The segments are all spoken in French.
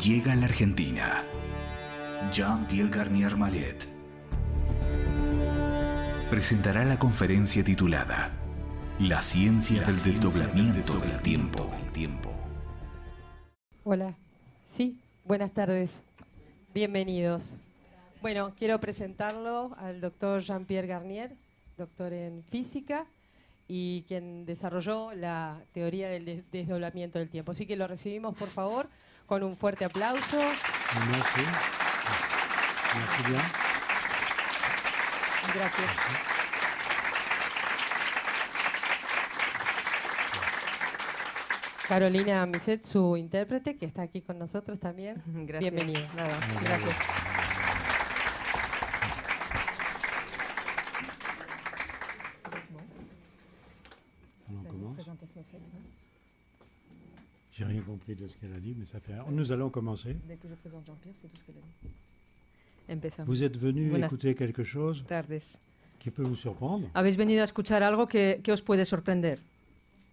Llega a la Argentina Jean-Pierre Garnier Mallet. Presentará la conferencia titulada La ciencia del desdoblamiento del tiempo. Hola, sí, buenas tardes, bienvenidos. Bueno, quiero presentarlo al doctor Jean-Pierre Garnier, doctor en física y quien desarrolló la teoría del desdoblamiento del tiempo. Así que lo recibimos, por favor, con un fuerte aplauso. Merci. Merci bien. Gracias. Carolina Miset, su intérprete, que está aquí con nosotros también. Gracias. Bienvenida. Nada, gracias. On commence. J'ai rien compris de ce qu'elle a dit, mais ça fait. Nous allons commencer. Dès que je présente Jean-Pierre, c'est tout ce qu'elle a dit. Empezamos. Vous êtes venu Buenas écouter quelque chose tardes. qui peut vous surprendre. Habéis venido a escuchar algo que os puede sorprender.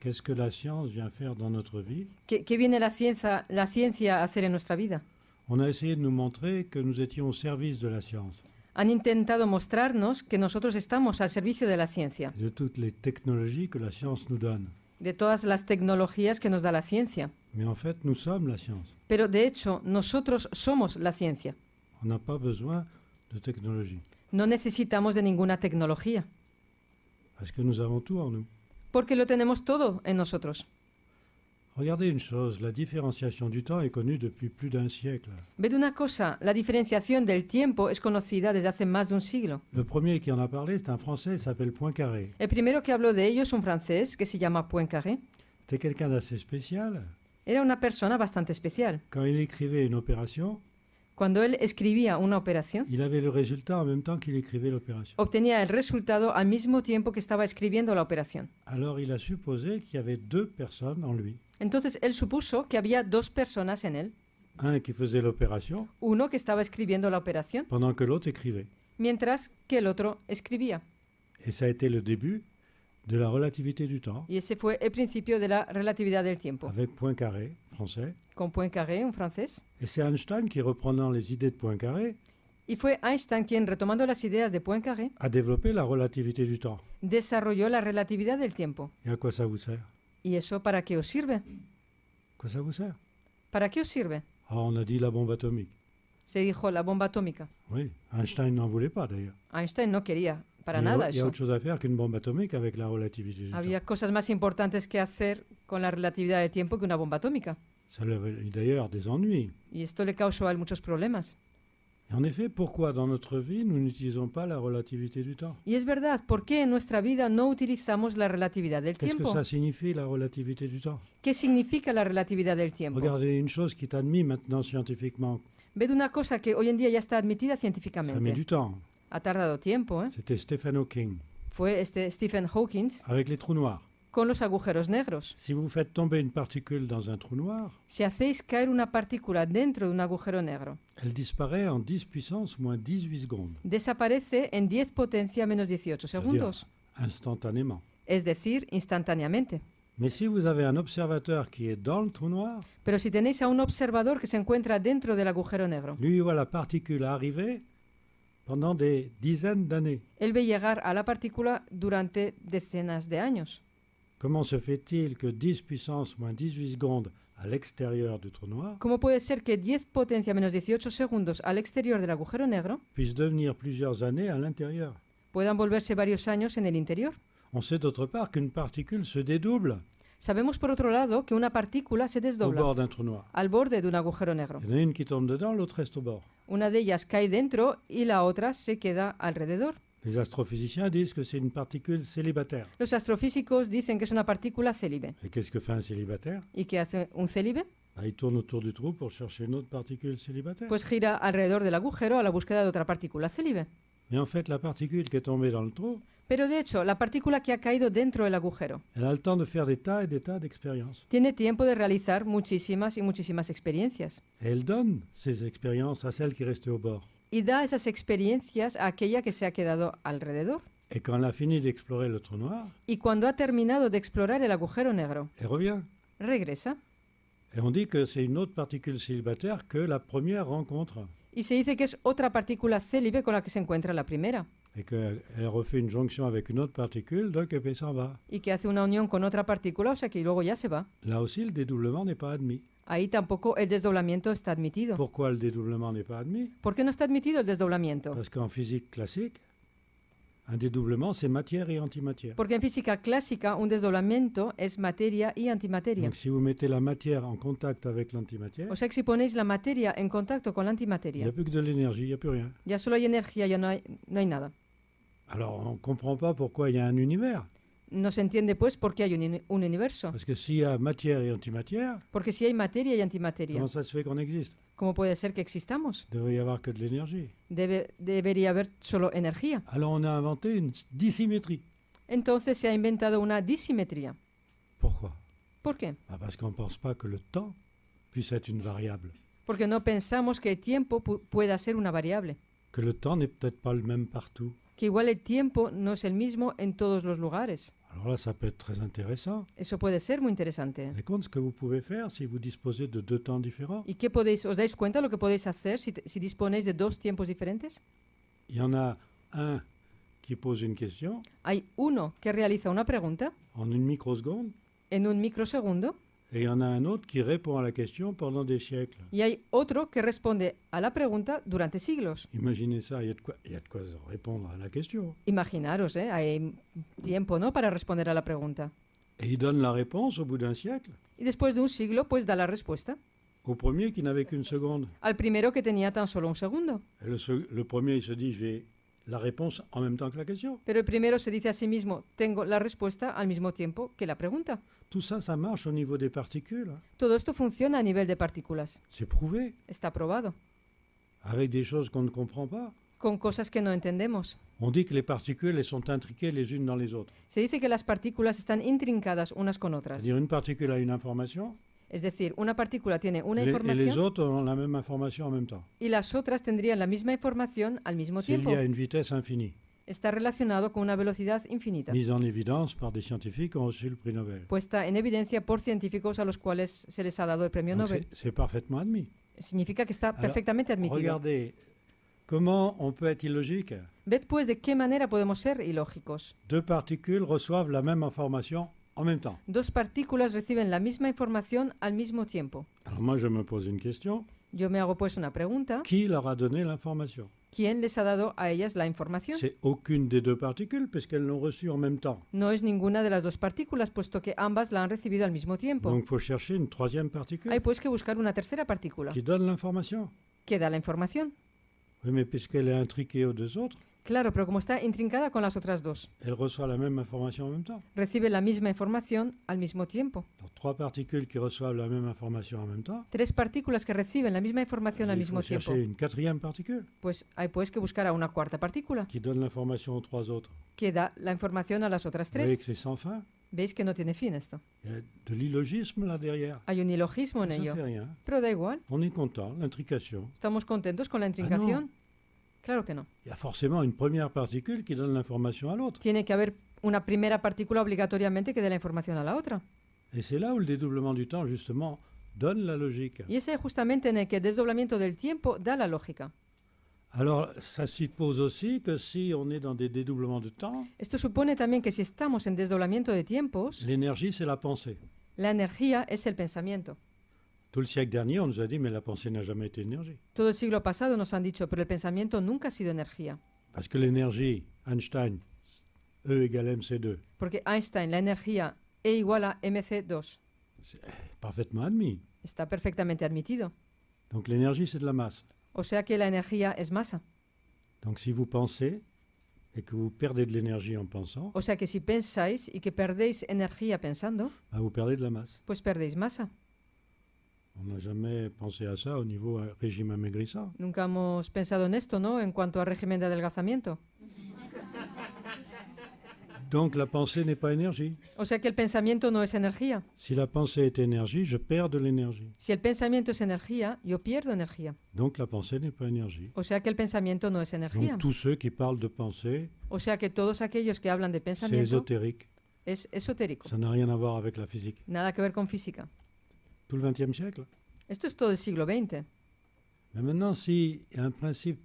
Qu'est-ce que la science vient faire dans notre vie? ¿Qué viene la ciencia a hacer en nuestra vida? On a essayé de nous montrer que nous étions au service de la science, Han intentado mostrarnos que nosotros estamos al servicio de la ciencia, de toutes les technologies que la science nous donne. de todas las tecnologías que nos da la ciencia. Mais en fait, nous sommes la science. Pero de hecho, nosotros somos la ciencia. On n'a pas besoin de technologie, No necesitamos de ninguna tecnología, parce que nous avons tout en nous. porque lo tenemos todo en nosotros. Regardez une chose, la différenciation du temps est connue depuis plus d'un siècle. Ved una cosa, la diferenciación del tiempo es conocida desde hace más de un siglo. Le premier qui en a parlé, c'est un Français, il s'appelle Poincaré. El primero que habló de ello es un francés que se llama Poincaré. C'était quelqu'un d'assez spécial. Era una persona bastante especial. Quand il écrivait une opération, Cuando él escribía una operación, il avait le résultat en même temps qu'il écrivait l'opération. obtenía el resultado al mismo tiempo que estaba escribiendo la operación. Alors il a supposé qu'il y avait deux personnes en lui. Entonces él supuso que había dos personas en él. Un qui faisait l'opération Uno que estaba escribiendo la operación, pendant que l'autre écrivait. mientras que el otro escribía. Et ça a été le début de la relativité du temps, Y ese fue el principio de la relatividad del tiempo. avec Poincaré, français. Con Poincaré, un francés. Et c'est Einstein qui, reprenant les idées de Poincaré, Y fue Einstein quien, retomando las ideas de Poincaré, a développé la relativité du temps. desarrolló la relatividad del tiempo. Et à quoi ça vous sert? ¿Y eso para qué os sirve? Quoi ça vous sert? ¿Para qué os sirve? Ah, on a dit la bombe atomique. Se dijo la bomba atómica. Oui, Einstein n'en voulait pas d'ailleurs. Einstein no quería para Il y a- nada il y a eso. autre chose à faire qu'une bombe atomique avec la relativité du Había temps. cosas más importantes que hacer con la relatividad del tiempo que una bomba atómica. Ça lui avait d'ailleurs des ennuis. Y esto le causó a él muchos problemas. Et en effet, pourquoi dans notre vie nous n'utilisons pas la relativité du temps? Y es verdad, ¿por qué en nuestra vida no utilizamos la relatividad del Qu'est-ce que tiempo? ça signifie la relativité du temps? ¿Qué significa la relatividad del tiempo? Regardez une chose qui est admise maintenant scientifiquement. Ved una cosa que hoy en día ya está admitida Ça met du científicamente. temps. Ha tardado tiempo, ¿eh? C'était Stephen Hawking Fue Stephen Hawking avec les trous noirs. con los agujeros negros. Si vous faites tomber une particule dans un trou noir, Si hacéis caer una partícula dentro de un agujero negro, elle disparaît en 10 puissance moins 18 secondes, desaparece en 10 potencia menos 18 segundos, instantanément. es decir, instantáneamente. Mais si vous avez un observateur qui est dans le trou noir, Pero si tenéis a un observador que se encuentra dentro del agujero negro, lui il voit la particule arriver pendant des dizaines d'années. él ve llegar a la partícula durante decenas de años. Comment se fait-il que 10 puissance moins 18 secondes à l'extérieur du trou noir ¿Cómo puede ser que 10 potencia menos 18 segundos al exterior del agujero negro puisse devenir plusieurs années à l'intérieur? puedan volverse varios años en el interior? On sait d'autre part qu'une particule se dédouble Sabemos por otro lado que una partícula se au desdobla bord d'un trou noir. al borde de un agujero negro. Il y en a une qui tombe dedans, l'autre reste au bord. Una de ellas cae dentro y la otra se queda alrededor. Les astrophysiciens disent que c'est une particule célibataire. Los astrofísicos dicen que es una partícula célibe. Et qu'est-ce que fait un célibataire? ¿Y qué hace un célibe? Il tourne autour du trou pour chercher une autre particule célibataire. Pues gira alrededor del agujero a la búsqueda de otra partícula célibe. Mais en fait, la particule qui est tombée dans le trou, Pero de hecho, la partícula que ha caído dentro del agujero elle a le temps de faire des tas et des tas d'expériences. tiene tiempo de realizar muchísimas y muchísimas experiencias. Et elle donne ces expériences à celle qui est restée au bord. Y da esas experiencias a aquella que se ha quedado alrededor. Et quand elle a fini d'explorer le trou noir, Y cuando ha terminado de explorar el agujero negro, elle revient. regresa. Et on dit que c'est une autre particule célibataire que la première rencontre. Y se dice que es otra partícula célibe con la que se encuentra la primera Et qu'elle refait une jonction avec une autre particule, donc elle s'en va. y que hace una unión con otra partícula, o sea que luego ya se va. Là aussi, le dédoublement n'est pas admis. Ahí tampoco el desdoblamiento está admitido. Pourquoi le dédoublement n'est pas admis? ¿Por qué no está admitido el desdoblamiento? Parce qu'en physique classique, un dédoublement, c'est matière et antimatière. Porque en física clásica un desdoblamiento es materia y antimateria. Donc si vous mettez la matière en contact avec l'antimatière, O sea que si ponéis la materia en contacto con la il n'y antimateria, a plus que de l'énergie, il n'y a plus rien. ya solo hay energía, ya no hay nada. Alors on ne comprend pas pourquoi il y a un univers. No se entiende pues por qué hay un universo. Parce que s'il y a matière et antimatière, Porque si hay materia y antimateria, comment ça se fait qu'on existe? ¿cómo puede ser que existamos? Il devrait y avoir que de l'énergie. Debería haber solo energía. Alors on a inventé une dissymétrie. Entonces se ha inventado una disimetría. Pourquoi? ¿Por qué? Parce qu'on ne pense pas que le temps puisse être une variable. Porque no pensamos que el tiempo pueda ser una variable. Que le temps n'est peut-être pas le même partout. Que igual el tiempo no es el mismo en todos los lugares. Alors là, ça peut être très intéressant. Eso puede ser muy interesante. Vous vous rendez compte ce que vous pouvez faire si vous disposez de deux temps différents? ¿Y qué os dais cuenta lo que podéis hacer si disponéis de dos tiempos diferentes? Il y en a un qui pose une question Hay uno que realiza una pregunta en une microseconde en un microsegundo et il y en a un autre qui répond à la question pendant des siècles. y hay otro que responde a la pregunta durante siglos. Imaginez ça, il y a de quoi répondre à la question. Imaginaros, hay tiempo, ¿no?, para responder a la pregunta. Et il donne la réponse au bout d'un siècle Y después de un siglo, pues da la respuesta au premier qui n'avait qu'une seconde. al primero que tenía tan solo un segundo. Et le premier, il se dit, j'ai la réponse en même temps que la question. Pero el primero se dice a sí mismo, tengo la respuesta al mismo tiempo que la pregunta. Tout ça, ça marche au niveau des particules. Hein. Todo esto funciona a nivel de partículas. C'est prouvé. Está probado. Avec des choses qu'on ne comprend pas. Con cosas que no entendemos. On dit que les particules, elles sont intriquées les unes dans les autres. Se dice que las partículas están intrincadas unas con otras. C'est-à-dire une particule a une information Es decir, una partícula tiene una et les información autres ont la même information en même temps. y las otras tendrían la misma información al mismo C'est tiempo. lié à une vitesse infinie, Está relacionado con una velocidad infinita, mise en évidence par des scientifiques qui ont reçu le prix Nobel. puesta en evidencia por científicos a los cuales se les ha dado el premio Donc Nobel. c'est parfaitement admis. Significa que está Alors, perfectamente admitido. Regardez, comment on peut être illogique? Ved pues de qué manera podemos ser ilógicos. Deux particules reçoivent la même information en même temps. Dos partículas reciben la misma información al mismo tiempo. Alors moi, je me pose une question. Yo me hago pues una pregunta. Qui leur a donné l'information? ¿Quién les ha dado a ellas la información? C'est aucune des deux particules puisqu'elles l'ont reçue en même temps. No es ninguna de las dos partículas, puesto que ambas la han recibido al mismo tiempo. Donc il faut chercher une troisième particule Hay pues que buscar una tercera partícula qui donne l'information. que da la información. Oui, mais puisqu'elle est intriquée aux deux autres, Claro, pero como está intrincada con las otras dos, elle reçoit la même information en même temps. recibe la misma información al mismo tiempo. Donc trois particules qui reçoivent la même information en même temps. Tres partículas que reciben la misma información al Il mismo faut tiempo. chercher une quatrième particule Pues hay pues que buscar a una cuarta partícula qui donne l'information aux trois autres. que da la información a las otras Vous voyez tres. que c'est sans fin. Veis que no tiene fin esto. Il y a de l'illogisme là derrière. Hay un ilogismo en Ça ello. fait rien. Pero da igual. On est content, l'intrication. ¿Estamos contentos con la intrincación? Claro que no. Il y a forcément une première particule qui donne l'information à l'autre. Tiene que haber una primera partícula obligatoriamente que dé la información a la otra. Et c'est là où le dédoublement du temps, justement, donne la logique. Y ese es justamente en el que el desdoblamiento del tiempo da la lógica. Alors, ça suppose aussi que si on est dans des dédoublements de temps, Esto supone también que si estamos en desdoblamiento de tiempos, l'énergie, c'est la pensée. la energía es el pensamiento. Tout le siècle dernier, on nous a dit, mais la pensée n'a jamais été énergie. Todo el siglo pasado nos han dicho, pero el pensamiento nunca ha sido energía. Parce que l'énergie, Einstein, E égale mc2, Porque Einstein, la energía E igual a mc2, c'est parfaitement admis. está perfectamente admitido. Donc l'énergie, c'est de la masse. O sea que la energía es masa. Donc si vous pensez et que vous perdez de l'énergie en pensant, O sea que si pensáis y que perdéis energía pensando, bah, vous perdez de la masse. pues perdéis masa. On n'a jamais pensé à ça au niveau régime amaigrissant. Nunca hemos pensado en esto, ¿no?, en cuanto a régimen de adelgazamiento. Donc la pensée n'est pas énergie. O sea que el pensamiento no es energía. Si la pensée est énergie, je perds de l'énergie. Si el pensamiento es energía, yo pierdo energía. Donc la pensée n'est pas énergie. O sea que el pensamiento no es energía. Donc tous ceux qui parlent de pensée, O sea que todos aquellos que hablan de c'est pensamiento ésotérique. es esotérico. Ça n'a rien à voir avec la physique. Nada que ver con física. tout le XXe siècle. Esto es todo el siglo XX. Mais maintenant, s'il y a un principe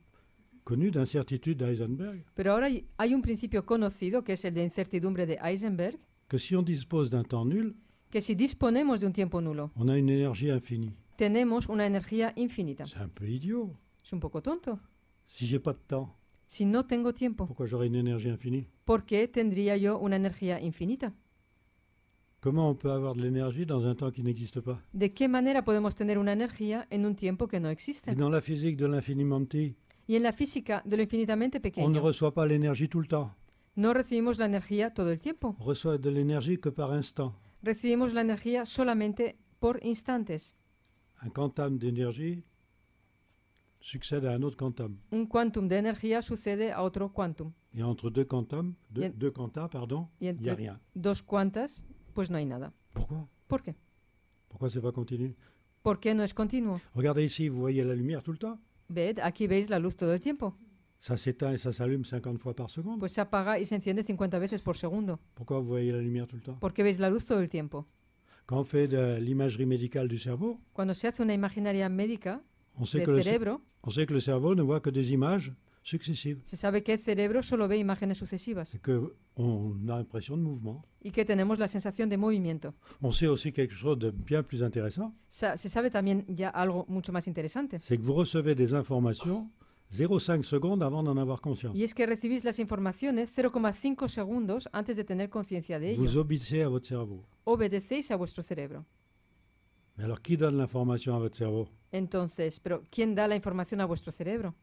connu d'incertitude d'Heisenberg, Pero ahora hay un principio conocido, que es el de incertidumbre de Heisenberg, que si on dispose d'un temps nul, que si disponemos de un tiempo nulo, on a une énergie infinie. tenemos una energía infinita. C'est un peu idiot. Es un poco tonto. Si j'ai pas de temps, Si no tengo tiempo, pourquoi j'aurais une énergie infinie? ¿por qué tendría yo una energía infinita? Comment on peut avoir de l'énergie dans un temps qui n'existe pas? ¿De qué manera podemos tener una energía en un tiempo que no existe? Et dans la physique de l'infiniment petit, Y en la física de lo infinitamente on ne pequeño, reçoit pas l'énergie tout le temps. no recibimos la energía todo el tiempo. On reçoit de l'énergie que par instant. Recibimos la energía solamente por instantes. Un quantum d'énergie succède à un autre quantum. Un quantum de energía sucede a otro quantum. Et entre deux quantums, Y en- deux quanta, pardon, Y il n'y a entre rien. dos cuantas, pues no hay nada. Pourquoi? ¿Por qué? Pourquoi c'est pas continu? ¿Por qué no es continuo? Regardez ici, vous voyez la lumière tout le temps? Ved, aquí veis la luz todo el tiempo. Ça s'éteint et ça s'allume 50 fois par seconde. Pues se apaga y se enciende 50 veces por segundo. Pourquoi vous voyez la lumière tout le temps? ¿Por qué veis la luz todo el tiempo? Quand on fait de l'imagerie médicale du cerveau, Cuando se hace una imaginaria médica on sait, del cerebro, que le cerveau ne voit que des images successives. se sabe que el cerebro solo ve imágenes sucesivas C'est qu'on a l'impression de mouvement. y que tenemos la sensación de movimiento. On sait aussi quelque chose de bien plus intéressant, Se sabe también ya algo mucho más interesante. c'est que vous recevez des informations 0,5 secondes avant d'en avoir conscience. Y es que recibís las informaciones 0,5 segundos antes de tener conciencia de Vous ello. obéissez à votre cerveau. Obedecéis a vuestro cerebro. Mais alors, qui donne l'information à votre cerveau? Entonces, ¿pero quién da la información a vuestro cerebro?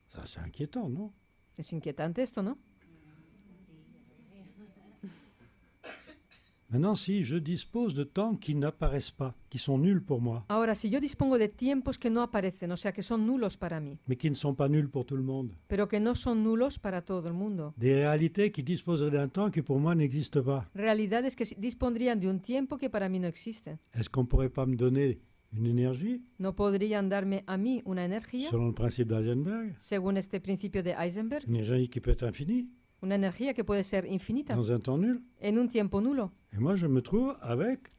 Ça, c'est inquiétant, non? Es inquietante esto, ¿no? Maintenant, si je dispose de temps qui n'apparaissent pas, qui sont nuls pour moi, Ahora, si yo dispongo de tiempos que no aparecen, o sea, que son nulos para mí, mais qui ne sont pas nuls pour tout le monde, pero que no son nulos para todo el mundo, des réalités qui disposeraient d'un temps qui pour moi n'existe pas, realidades que dispondrían de un tiempo que para mí no existen, est-ce qu'on ne pourrait pas me donner une énergie, ¿no podrían darme a mí una energía, selon le principe d'Heisenberg, según este principio de Heisenberg? une énergie qui peut être infinie, Una energía que puede ser infinita, dans un temps nul? en un tiempo nulo. Et moi, je me trouve avec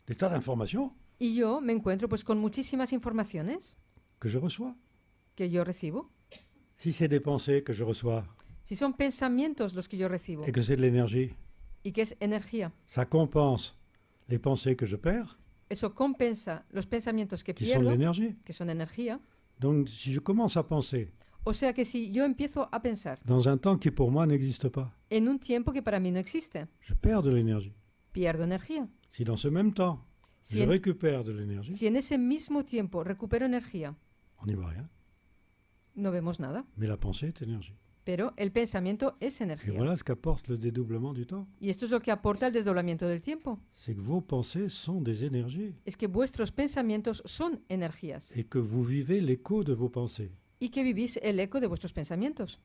des tas d'informations Y yo me encuentro pues con muchísimas informaciones que je reçois. que yo recibo. Si c'est des pensées que je reçois Si son pensamientos los que yo recibo et que c'est de l'énergie, y que es energía, ça compense les pensées que je perds, eso compensa los pensamientos que qui sont de pierdo, l'énergie. que son energía. Donc, si je commence à penser O sea que si yo empiezo a pensar dans un temps qui pour moi n'existe pas, en un tiempo que para mí no existe, je perds de l'énergie. pierdo energía. Si dans ce même temps, Si je en, récupère de l'énergie, si en ese mismo tiempo recupero energía, on n'y voit rien. no vemos nada. Mais la pensée est énergie. Pero el pensamiento es Et energía. voilà ce qu'apporte le dédoublement du temps. Y esto es lo que aporta el desdoblamiento del tiempo. C'est que vos pensées sont des énergies Es que vuestros pensamientos son energías et que vous vivez l'écho de vos pensées. y que vivís el eco de vuestros pensamientos.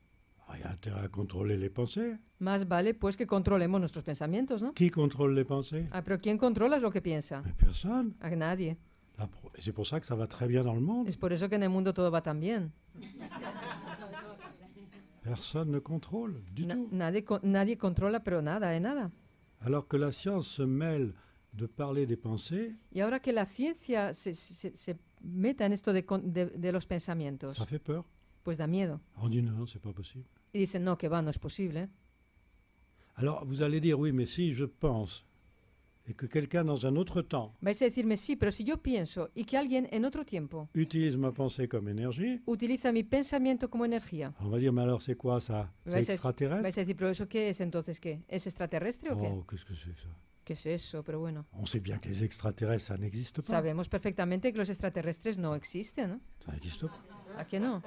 Il y a intérêt à contrôler les pensées. Más vale pues que controlemos nuestros pensamientos, ¿no? Qui contrôle les pensées? Ah, pero ¿quién controla lo que piensa? Mais personne. A nadie. Et c'est pour ça que ça va très bien dans le monde. Es por eso que en el mundo todo va tan bien. Personne ne contrôle du tout. Nadie controla, pero nada, de nada. Alors que la science se mêle de parler des pensées, Y ahora que la ciencia se meta en esto de los pensamientos, ça fait peur. pues da miedo. On dit non, c'est pas possible. Y dicen, no, que va, no es posible. Alors vous allez dire oui, mais si je pense et que quelqu'un dans un autre temps Vais a decirme, sí, pero si yo pienso y que alguien en otro tiempo utilise ma pensée comme énergie, utiliza mi pensamiento como energía, on va dire mais alors c'est quoi ça? C'est Vais a extraterrestre? decir, pero ¿eso qué es entonces? ¿Qué? ¿Es extraterrestre o qué? Oh, qu'est-ce que c'est que ça? ¿Qué es eso? Pero bueno, On sait bien que les extraterrestres, ça n'existe pas. sabemos perfectamente que los extraterrestres no existen, ¿no? Ça n'existe pas. ¿A qué no?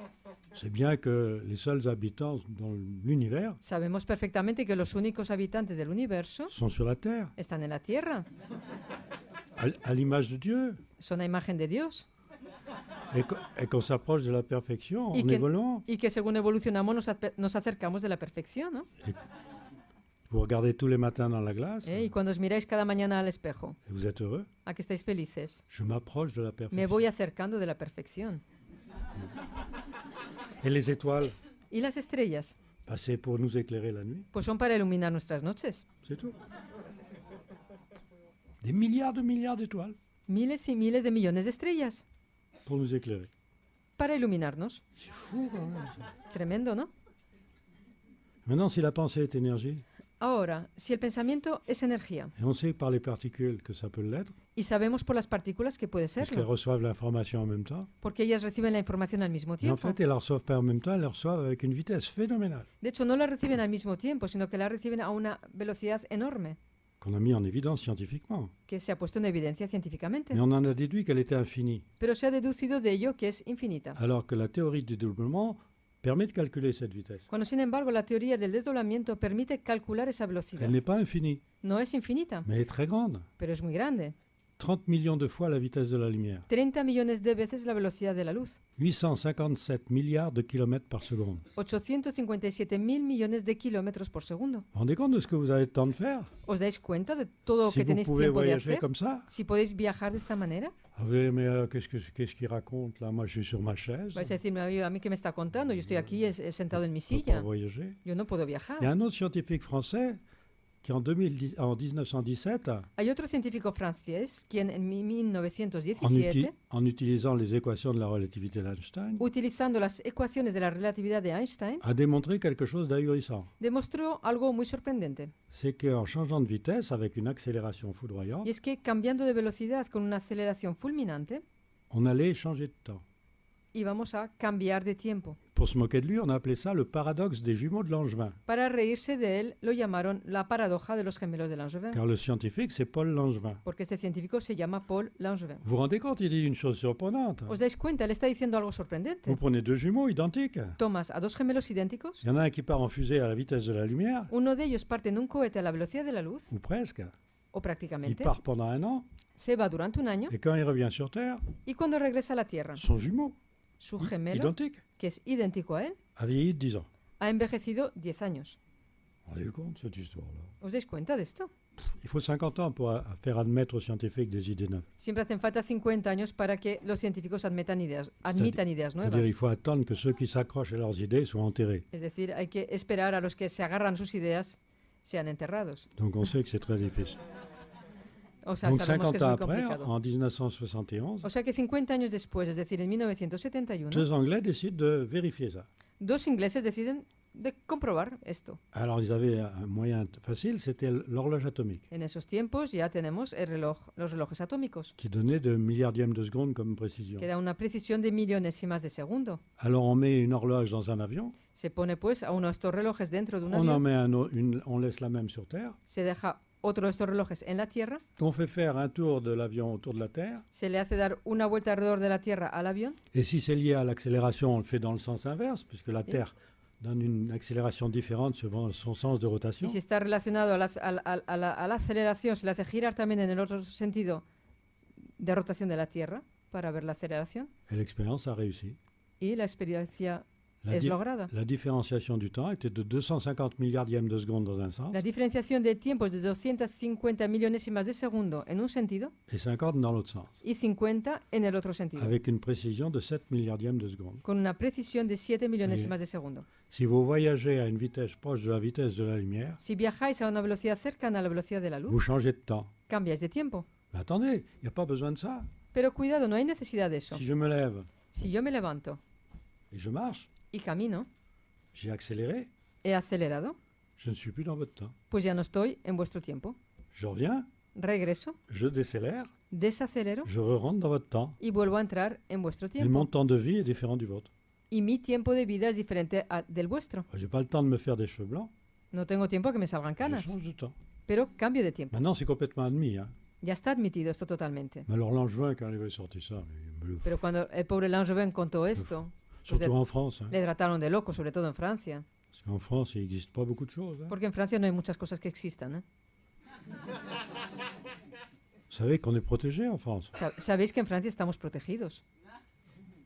C'est bien que les seuls habitants dans l'univers Sabemos perfectamente que los únicos habitantes del universo sont sur la Terre, están en la Tierra, à l'image de Dieu, son a imagen de Dios, et qu'on s'approche de la perfection Y en que- évoluant. y que según evolucionamos nos acercamos de la perfección, ¿no? Vous regardez tous les matins dans la glace Y cuando os miráis cada mañana al espejo, et vous êtes heureux. ¿a que estáis felices? Je m'approche de la Me perfection. voy acercando de la perfección. Et les étoiles, ¿Y las estrellas? bah, c'est pour nous éclairer la nuit, Pues son para iluminar nuestras noches. c'est tout. Des milliards d'étoiles miles y miles de millones de estrellas pour nous éclairer. para iluminarnos. C'est fou quand même. Ça. Tremendo, ¿no? Maintenant, si la pensée est énergie, Ahora, si el pensamiento es energía, et on sait par les particules que ça peut l'être, y sabemos por las partículas que puede parce qu'elles serlo, reçoivent l'information en même temps, porque ellas reciben la información al mismo mais en tiempo. fait, elles la reçoivent pas en même temps, elles la reçoivent avec une vitesse phénoménale, De hecho, no la reciben al mismo tiempo, sino que la reciben a una velocidad enorme, qu'on a mis en évidence scientifiquement. que se ha puesto en evidencia científicamente. Mais on en a déduit qu'elle était infinie, Pero se ha deducido de ello que es infinita. alors que la théorie du dédoublement permet de calculer cette vitesse. Cuando, sin embargo, la teoría del desdoblamiento permite calcular esa velocidad. Elle n'est pas infinie, No es infinita, mais elle est très grande. pero es muy grande. 30 millions de fois la vitesse de la lumière. 30 millones de veces la velocidad de la luz. 857 milliards de kilomètres par seconde. 857.000 millones de kilómetros por segundo. Vous vous rendez compte de ce que vous avez le temps de faire? ¿Os dais cuenta de todo lo Si que vous tenéis pouvez tiempo de voyager hacer? comme ça? Si podéis viajar de esta manera, Ah oui, mais qu'est-ce qu'il raconte là? Moi, je suis sur ma chaise. vais a decirme, "Oye, a mí qué me está contando, yo estoy aquí sentado en mi Je ne peux pas silla, voyager. yo no puedo Il y a viajar." un autre scientifique français qui, en 1917, Hay otro científico francés quien en en, 1917, en utilisant les équations de la relativité d'Einstein, utilizando las ecuaciones de la relatividad de Einstein, a démontré quelque chose d'ahurissant. demostró algo muy sorprendente. C'est qu'en changeant de vitesse avec une accélération foudroyante, Y es que cambiando de velocidad con una aceleración fulminante, on allait changer de temps. íbamos a cambiar de tiempo. Pour se moquer de lui, on a appelé ça le paradoxe des jumeaux de Langevin. Para reírse de él, lo llamaron la paradoja de los gemelos de Langevin, Car le scientifique, c'est Paul Langevin. porque este científico se llama Paul Langevin. Vous vous rendez compte, il dit une chose surprenante. ¿Os dais cuenta? Él está diciendo algo sorprendente. Vous prenez deux jumeaux identiques. Tomas a dos gemelos idénticos, Il y en a un qui part en fusée à la vitesse de la lumière, uno de ellos parte en un cohete a la velocidad de la luz, ou presque. o Il prácticamente, part pendant un an, se va durante un año, et quand il revient sur Terre, y cuando regresa a la Tierra, son jumeau, su gemelo, identique, que es idéntico a él, a vieilli de 10 ans. ha envejecido 10 años. Vous vous rendez compte de cette histoire-là? ¿Os dais cuenta de esto? Il faut 50 ans pour faire admettre aux scientifiques des idées neuves. Siempre hacen falta 50 años para que los científicos admitan ideas C'est-à-dire, nuevas. il faut attendre que ceux qui s'accrochent à leurs idées soient enterrés. Es decir, hay que esperar a los que se agarran sus ideas sean enterrados. Donc on sait que c'est très difficile. O sea, Donc sabemos que 50 es ans muy après, complicado. en 1971, O sea que 50 años después, es decir, en 1971, deux Anglais décident de vérifier ça. dos ingleses deciden de comprobar esto. Alors ils avaient un moyen facile, c'était l'horloge atomique, En esos tiempos ya tenemos los relojes atómicos, qui donnait de milliardièmes de seconde comme précision. que da una precisión de millonésimas de segundo. Alors on met une horloge dans un avion, Se pone pues a uno de estos relojes dentro de un on en avión, met on laisse la même sur Terre, se deja otro de estos relojes en la Tierra, on fait faire un tour de l'avion autour de la Terre, se le hace dar una vuelta alrededor de la Tierra al avión, et si c'est lié à l'accélération, on le fait dans le sens inverse, puisque la Terre donne une accélération différente suivant son sens de rotation. y si está relacionado a la aceleración, se le hace girar también en el otro sentido de rotación de la Tierra para ver la aceleración, Et l'expérience a réussi. y la experiencia La, es di- lograda. la différenciation du temps était de 250 milliardièmes de seconde dans un sens La diferenciación de tiempos de 250 millonésimas de segundo en un sentido et 50 dans l'autre sens, y 50 en el otro sentido, avec une précision de 7 milliardièmes de seconde. con una precisión de 7 millonésimas de segundo. Si vous voyagez à une vitesse proche de la vitesse de la lumière, Si viajáis a una velocidad cercana a la velocidad de la vous luz, changez de temps. cambiáis de tiempo. Mais attendez, il n'y a pas besoin de ça. Pero cuidado, no hay necesidad de eso. Si je me lève Si yo me levanto et je marche, y camino, j'ai accéléré, he acelerado, je ne suis plus dans votre temps. pues ya no estoy en vuestro tiempo. Je reviens, Regreso, je décélère, desacelero je re-rentre dans votre temps. y vuelvo a entrar en vuestro Et mon tiempo. temps de vie est différent du vôtre. Y mi tiempo de vida es diferente del vuestro. J'ai pas le temps de me faire des cheveux blancs, No tengo tiempo que me salgan je canas, change de temps. pero cambio de tiempo. Maintenant, c'est complètement admis. Hein. Ya está admitido esto totalmente. Mais alors Langevin, quand il avait sorti ça, il me le- Pero cuando el pobre Langevin contó esto, surtout en France. Hein. le trataron de loco, sobre todo en Francia. Parce qu'en France, il n'existe pas beaucoup de choses. Hein. Porque en Francia no hay muchas cosas que existan, ¿eh? Vous savez qu'on est protégé en France. Sabéis que en Francia estamos protegidos.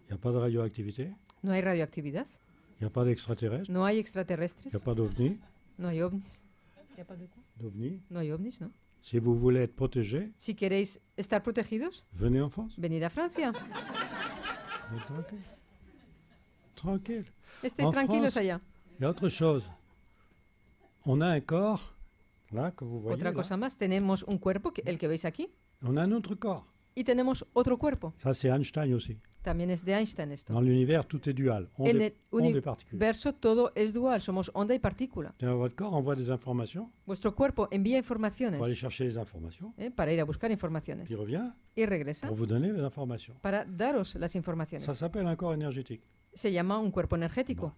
Il n'y a pas de radioactivité, No hay radioactividad, il n'y a pas d'extraterrestres, no hay il extraterrestres, n'y a pas d'ovnis. no hay ovnis. d'ovnis. No hay ovnis, ¿no? Si vous voulez être protégé, Si queréis estar protegidos, venez en France. venid a Francia. Tranquille. Tranquille. Estéis En tranquilos France. allá. Il y a autre chose. On a un corps, là, que vous voyez. Otra Là. cosa más, tenemos un cuerpo, el que veis aquí, On a un autre corps. y tenemos otro cuerpo. Ça, c'est Einstein aussi. También es de Einstein esto. Dans l'univers, tout est dual. En Onde el et particules. universo todo es dual, somos onda y partícula. Votre corps envoie des informations Vuestro cuerpo envía informaciones pour aller chercher les informations, para ir a buscar informaciones puis il revient y regresa pour vous donner des informations. para daros las informaciones. Ça s'appelle un corps énergétique. Se llama un cuerpo energético.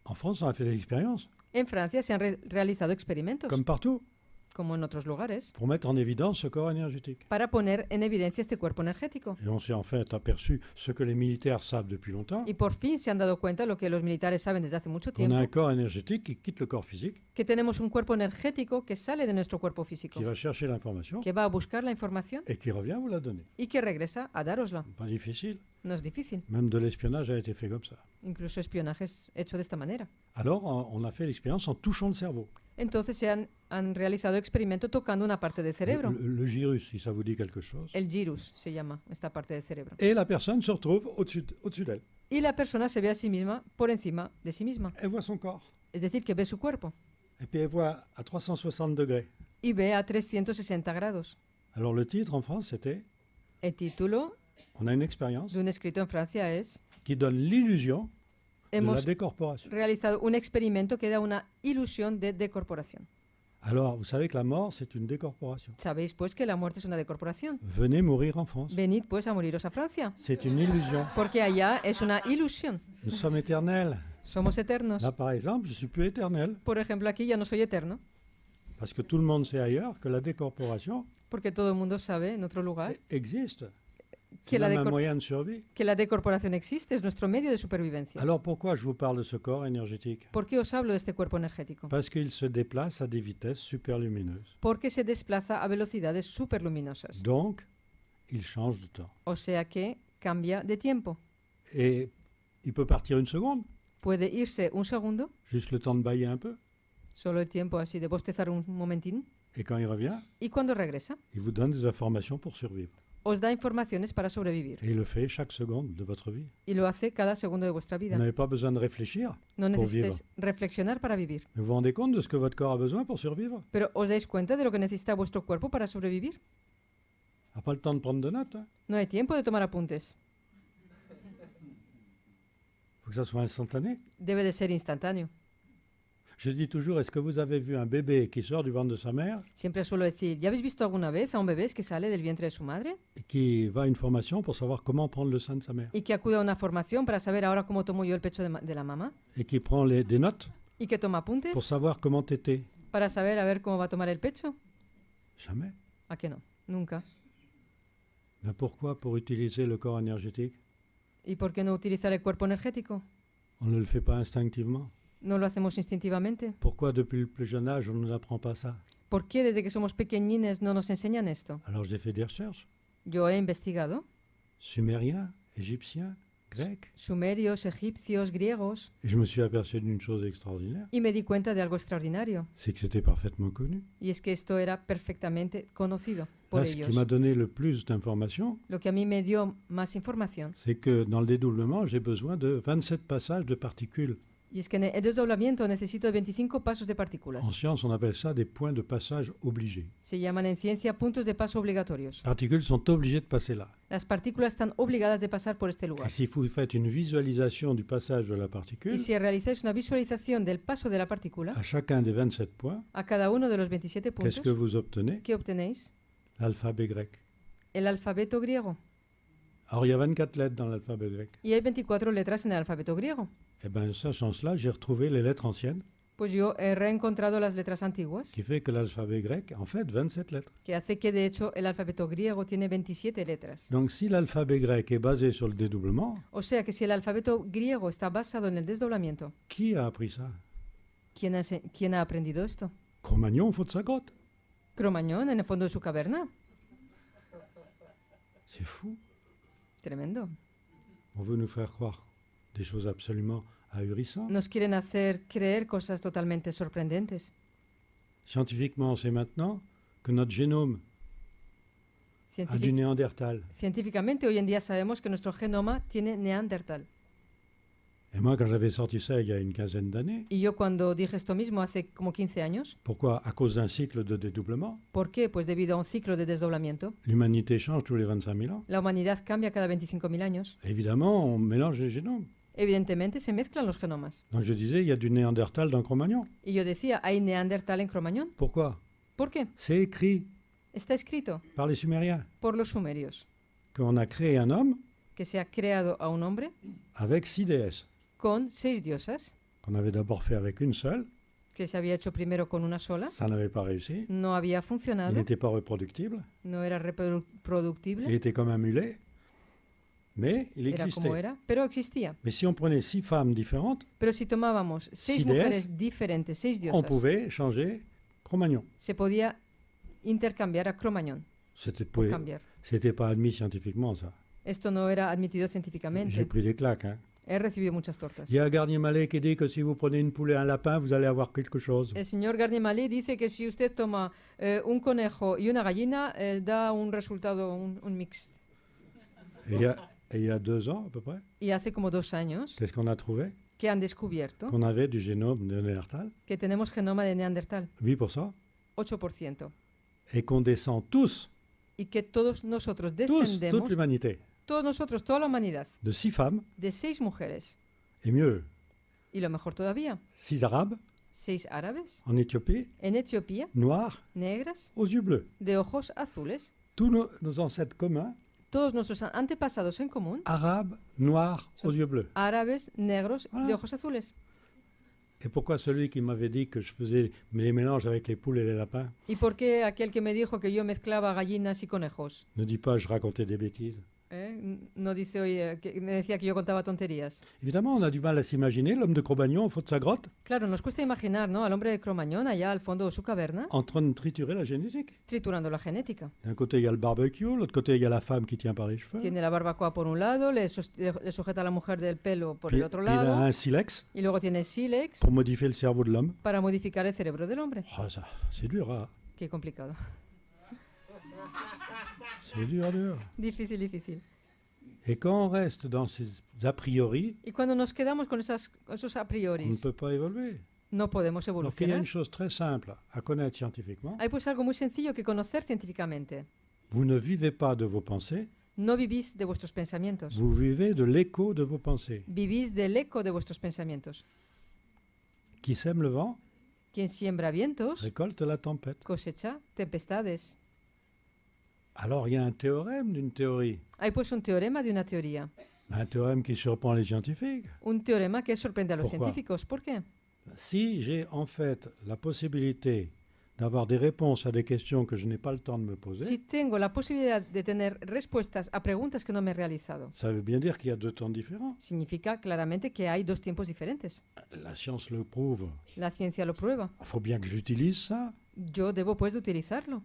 En France, on a fait des expériences, En Francia se han realizado experimentos, comme partout, como en otros lugares, pour mettre en évidence ce corps énergétique. para poner en evidencia este cuerpo energético. Et on s'est en fait aperçu ce que les militaires savent depuis longtemps, Y por fin se han dado cuenta, lo que los militares saben desde hace mucho qu'on a tiempo, un corps énergétique qui quitte le corps physique, que tenemos un cuerpo energético que sale de nuestro cuerpo físico, qui va chercher l'information que va a buscar la información et qui revient vous la donner. y que regresa a darosla. Pas difficile. No es difícil. Même de l'espionnage a été fait comme ça. Incluso espionaje es hecho de esta manera. Alors, on a fait l'expérience en touchant le cerveau. Entonces han realizado experimento tocando una parte del cerebro. Le gyrus, si ça vous dit quelque chose. El gyrus se llama esta parte del cerebro. Et la personne se retrouve au-dessus d'elle. Y la persona se ve a sí misma por encima de sí misma. Elle voit son corps. Es decir, que ve su cuerpo Et puis elle voit à 360 degrés. y ve a 360 grados. Alors le titre en France, c'était El título on a une expérience de un escrito en Francia es qui donne l'illusion de la hemos décorporation. realizado un experimento que da una ilusión de decorporación. Alors, vous savez que la mort, c'est une décorporation. Sabéis pues que la muerte es una decorporación. Venez mourir en France. Venid pues a moriros a Francia, C'est une illusion. porque allá es una ilusión. Nous sommes éternels. Somos eternos. Là, par exemple, je suis plus éternel Por ejemplo, aquí ya no soy eterno, parce que tout le monde sait ailleurs que la décorporation porque todo el mundo sabe en otro lugar existe. que C'est la, même un decor- moyen de survie. que la decorporación existe, es nuestro medio de supervivencia. Alors pourquoi je vous parle de ce corps énergétique? ¿Por qué os hablo de este cuerpo energético? Parce qu'il se déplace à des vitesses superlumineuses. Porque se desplaza a velocidades superluminosas. Donc, il change de temps. O sea que cambia de tiempo. Et il peut partir une seconde, Puede irse un segundo, juste le temps de bailler un peu. solo el tiempo así de bostezar un momentín, Et quand il revient, y cuando regresa, il vous donne des informations pour survivre. os da informaciones para sobrevivir. Et il le fait chaque seconde de votre vie. Y lo hace cada segundo de vuestra Vous vida. n'avez pas besoin de réfléchir, No pour necesitáis reflexionar para vivir. mais vous vous rendez compte de ce que votre corps a besoin pour survivre? Pero ¿os dais cuenta de lo que necesita vuestro cuerpo para sobrevivir? Il n'a pas le temps de prendre de notes. Il No hay tiempo de tomar apuntes. faut que ça soit instantané. Debe de ser instantáneo. Je dis toujours, est-ce que vous avez vu un bébé qui sort du ventre de sa mère Siempre suelo decir, ¿ya habéis visto alguna vez a un bebé que sale del vientre de su madre et qui va à une formation pour savoir comment prendre le sein de sa mère y que acude a una formación para saber ahora cómo tomo yo el pecho de la mamá et qui prend des notes y que toma apuntes pour savoir comment téter? para saber a ver cómo va a tomar el pecho? Jamais. ¿A qué no? Nunca. Mais pourquoi? Pour utiliser le corps énergétique. ¿Y por qué no utilizar el cuerpo energético? On ne le fait pas instinctivement. ¿No lo hacemos instintivamente? Pourquoi depuis le plus jeune âge on ne nous apprend pas ça? ¿Por qué desde que somos pequeñines no nos enseñan esto? Alors j'ai fait des recherches. Yo he investigado Sumériens, égyptiens, grecs. sumerios, egipcios, griegos Et je me suis aperçu d'une chose extraordinaire. y me di cuenta de algo extraordinario. C'est que c'était parfaitement connu. Y es que esto era perfectamente conocido por Là, ce qui ellos. m'a donné le plus d'informations, Lo que a mí me dio más información c'est que dans le dédoublement, j'ai besoin de 27 passages de particules. y es que en el desdoblamiento necesito de 25 pasos de partículas. En science, on appelle ça des points de passage obligés. Se llaman en ciencia puntos de paso obligatorios. Les particules sont obligées de passer là. Las partículas están obligadas de pasar por este Et lugar. si vous faites une visualisation du passage de la particule, Y si realizáis una visualización del paso de la partícula, à chacun des 27 points, a cada uno de los 27 qu'est-ce que puntos, vous obtenez? ¿qué obtenéis? L'alphabet grec. El alfabeto griego. Alors, il y a 24 lettres dans l'alphabet grec. Y hay 24 letras en el alfabeto griego. Eh bien, sachant cela, j'ai retrouvé les lettres anciennes, Pues yo he reencontrado las letras antiguas, qui fait que l'alphabet grec, en fait, 27 lettres. que hace que de hecho el alfabeto griego tiene 27 letras. Donc, si l'alphabet grec est basé sur le dédoublement, O sea que si el alfabeto griego está basado en el desdoblamiento, qui a appris ça? ¿quién ha aprendido esto? Cro-Magnon au fond de sa grotte. Cromañón en el fondo de su caverna. C'est fou. Tremendo. On veut nous faire croire des choses absolument ahurissantes. Nos quieren hacer creer cosas totalmente sorprendentes. Scientifiquement, on sait maintenant que notre génome a du Néandertal. Científicamente hoy en día sabemos que nuestro genoma tiene Neandertal. Et moi, quand j'avais sorti ça il y a une quinzaine d'années, Y yo cuando dije esto mismo hace como 15 años, pourquoi? À cause d'un cycle de dédoublement. ¿por qué? Pues debido a un ciclo de desdoblamiento. L'humanité change tous les 25 000 ans. La humanidad cambia cada 25.000 años. Évidemment, on mélange les génomes. Evidentemente se mezclan los genomas. Donc je disais, il y a du Néandertal dans Cro-Magnon. Y yo decía, hay Neandertal en Cromañón. Pourquoi? ¿Por qué? C'est écrit Está escrito par les Sumériens por los sumerios qu'on a créé un homme que se ha creado a un hombre avec 6 déesses, con 6 diosas, qu'on avait d'abord fait avec une seule. que se había hecho primero con una sola, Ça n'avait pas réussi. no había Il funcionado, n'était pas reproductible. no era Il reproductible, était comme un mulet. Mais il era como existait. era, pero existía. Mais si on prenait 6 femmes différentes, Pero si tomábamos 6 Six mujeres déesses, diferentes, 6 on diosas, pouvait changer Cro-Magnon. se podía intercambiar a Cromañón, por cambiar. C'était pas admis scientifiquement, ça. Esto no era admitido J'ai científicamente. pris des claques. Hein. He recibido muchas tortas. Il y a Garnier Mallet qui dit que si vous prenez une poule et un lapin, vous allez avoir quelque chose. El señor Garnier Mallet dice que si usted toma un conejo y una gallina, da un resultado, un mix. Et il y a 2 ans, à peu près, Y hace como 2 años qu'est-ce qu'on a trouvé? que han descubierto Qu'on avait du génome de Néandertal, que tenemos genoma de Neandertal, 8%, 8%, et qu'on descend tous, y que todos nosotros toute descendemos, l'humanité, todos nosotros, toda la humanidad, de 6 femmes, de 6 mujeres, et mieux, y lo mejor todavía, 6 arabes, 6 árabes, en Éthiopie, en Etiopía, noirs, negras, aux yeux bleus. de ojos azules. Tous nos ancêtres communs, Todos nuestros antepasados en común, arabes, noirs, Son- aux yeux bleus. árabes, negros, Voilà. de ojos azules. Et pourquoi celui qui m'avait dit que je faisais les mélanges avec les poules et les lapins ¿Y por qué aquel que me dijo que yo mezclaba gallinas y conejos? ne dit pas je racontais des bêtises? No dice, oye, que me decía que yo contaba tonterías. Évidemment, on a du mal à s'imaginer l'homme de Cro-Magnon au fond de sa grotte Claro, nos cuesta imaginar, ¿no? Al hombre de Cromañón, allá al fondo de su caverna, en train de triturer la génétique. triturando la genética. D'un côté, il y a le barbecue, de l'autre côté, il y a la femme qui tient par les cheveux. Tiene la barbacoa por un lado, le sujeta a la mujer del pelo por Puis, el otro puis il a lado, un silex y luego tiene sílex pour modifier le cerveau de l'homme. para modificar el cerebro del hombre. Oh, ça, c'est dur, hein. Qué complicado. C'est dur, dur. Difícil, difícil. Et quand on reste dans ces a priori, Y cuando nos quedamos con esos a on ne prioris, peut pas évoluer. no podemos Donc il y a evolucionar. une chose très simple à connaître scientifiquement. Hay pues algo muy sencillo que conocer científicamente. Vous ne vivez pas de vos pensées, No vivís de vuestros pensamientos. vous vivez de l'écho de vos pensées. Vivís del eco de vuestros pensamientos. Qui sème le vent Quien siembra vientos, récolte la tempête. cosecha tempestades. Alors il y a un théorème d'une théorie. Hay pues un teorema de una teoría. Un théorème qui surprend les scientifiques. Un teorema que sorprende a los Pourquoi? científicos. ¿Por qué? Si j'ai en fait la possibilité d'avoir des réponses à des questions que je n'ai pas le temps de me poser, Si tengo la posibilidad de tener respuestas a preguntas que no me he realizado, ça veut bien dire qu'il y a 2 temps différents. significa claramente que hay 2 tiempos diferentes. La science le prouve. La ciencia lo prueba. Il faut bien que j'utilise ça. Yo debo pues de utilizarlo.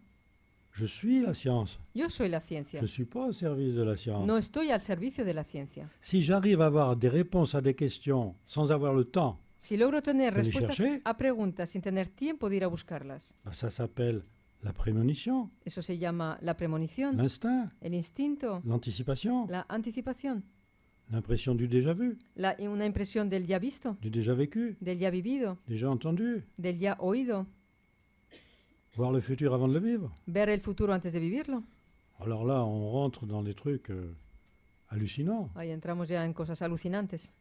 Je suis la science. Yo soy la ciencia. Je ne suis pas au service de la science. No estoy al servicio de la ciencia. Si j'arrive à avoir des réponses à des questions sans avoir le temps, Si logro tener ¿Puedes respuestas chercher? a preguntas sin tener tiempo de ir a buscarlas, ben ça s'appelle la prémonition, eso se llama la premonición, l'instinct, el instinto, l'anticipation, la anticipación, l'impression du déjà vu, una impresión del ya visto, du déjà vécu, del ya vivido, déjà entendu, del ya oído, voir le futur avant de le vivre. ver el futuro antes de vivirlo. Alors là, on rentre dans des trucs hallucinants. Ahí entramos ya en cosas alucinantes.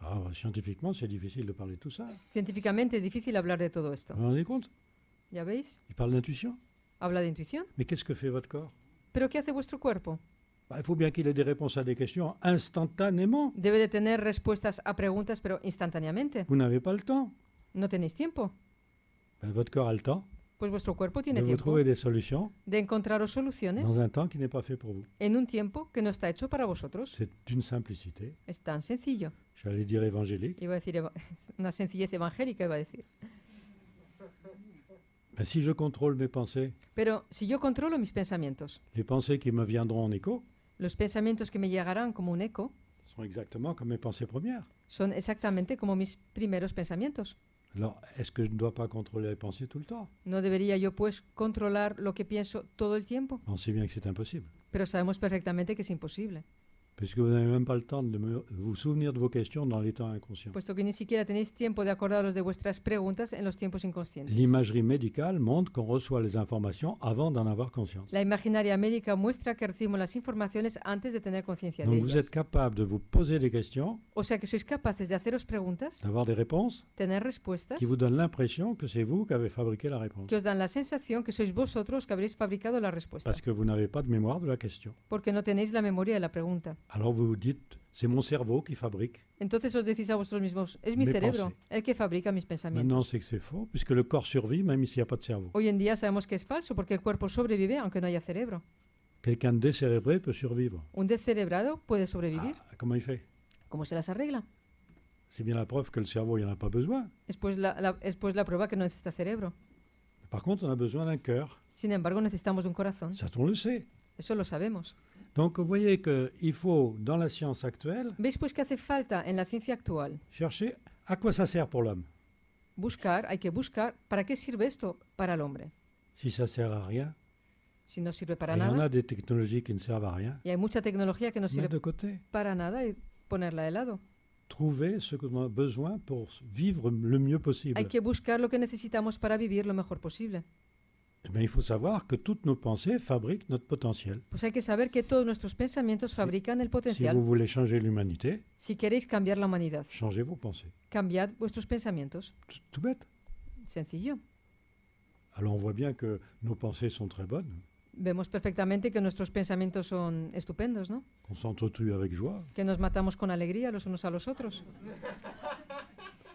Ah, scientifiquement, c'est difficile de parler de tout ça. Científicamente es difícil hablar de todo esto. Vous vous rendez compte? ¿Ya veis? Il parle d'intuition. Habla de intuición. Mais qu'est-ce que fait votre corps? ¿Pero qué hace vuestro cuerpo? Ben, il faut bien qu'il ait des réponses à des questions instantanément. Debe de tener respuestas a preguntas, pero instantáneamente. Vous n'avez pas le temps. ¿No tenéis tiempo? Ben, votre corps a le temps Pues vuestro cuerpo de tiene vous tiempo trouver des solutions de encontraros soluciones dans un temps qui n'est pas fait pour vous. en un tiempo que no está hecho para vosotros. C'est d'une simplicité, Es tan sencillo. j'allais dire évangélique. Iba a decir una sencillez evangélica, iba a decir. Ben, si je contrôle mes pensées, Pero si yo controlo mis pensamientos, les pensées qui me viendront en écho los pensamientos que me llegarán como un eco sont exactement comme mes pensées premières. son exactamente como mis primeros pensamientos. Alors, est-ce que je ne dois pas contrôler les pensées tout le temps? ¿No debería yo pues controlar lo que pienso todo el tiempo? On sait bien que c'est impossible. Pero sabemos perfectamente que es imposible. Puisque vous n'avez même pas le temps de vous souvenir de vos questions dans l'état inconscient. puesto que ni siquiera tenéis tiempo de acordaros de vuestras preguntas en los tiempos inconscientes. L'imagerie médicale montre qu'on reçoit les informations avant d'en avoir conscience. La imaginaria médica muestra que recibimos las informaciones antes de tener conciencia de Donc vous ellas. êtes capable de vous poser des questions, O sea que sois capaces de haceros preguntas, d'avoir des réponses tener respuestas, qui vous donnent l'impression que c'est vous qui avez fabriqué la réponse. que os dan la sensación que sois vosotros que habréis fabricado la respuesta, Parce que vous n'avez pas de mémoire de la question. porque no tenéis la memoria de la pregunta. Alors vous vous dites, c'est mon cerveau qui fabrique. Entonces os decís a vosotros mismos, es mi Mes cerebro pensées. el que fabrica mis Maintenant, pensamientos. c'est que c'est faux, puisque le corps survit même s'il n'y a pas de cerveau. Hoy en día sabemos que es falso porque el cuerpo sobrevive aunque no haya cerebro. Quelqu'un de décérébré peut survivre. Un descerebrado puede sobrevivir. Ah, comment il fait? ¿Cómo se las arregla? C'est bien la preuve que le cerveau, il n'y en a pas besoin. Es pues la prueba que no necesita cerebro. Par contre, on a besoin d'un cœur. Sin embargo, necesitamos de un corazón. Ça, on le sait. Eso lo sabemos. Donc, vous voyez qu'il faut, dans la science actuelle, ¿Veis pues que hace falta en la ciencia actual? chercher à quoi ça sert pour l'homme. Hay que buscar, ¿para qué sirve esto para el hombre? Si ça sert à rien, Si no sirve para il y en nada, a des technologies qui ne servent à rien, y hay mucha tecnología que no mettre sirve de côté. para nada y ponerla de lado. Trouver ce qu'on a besoin pour vivre le mieux possible. Hay que buscar lo que necesitamos para vivir lo mejor posible. Eh bien, il faut savoir que toutes nos pensées fabriquent notre potentiel. Pues hay que saber que todos nuestros pensamientos fabrican el Si potencial. vous voulez changer l'humanité, Si queréis cambiar la humanidad, changez vos pensées. cambiad vuestros pensamientos. Tout bête. Sencillo. Alors on voit bien que nos pensées sont très bonnes, Vemos perfectamente que nuestros pensamientos son estupendos, ¿no? qu'on s'entretue avec joie. Que nos matamos con alegría los unos a los otros.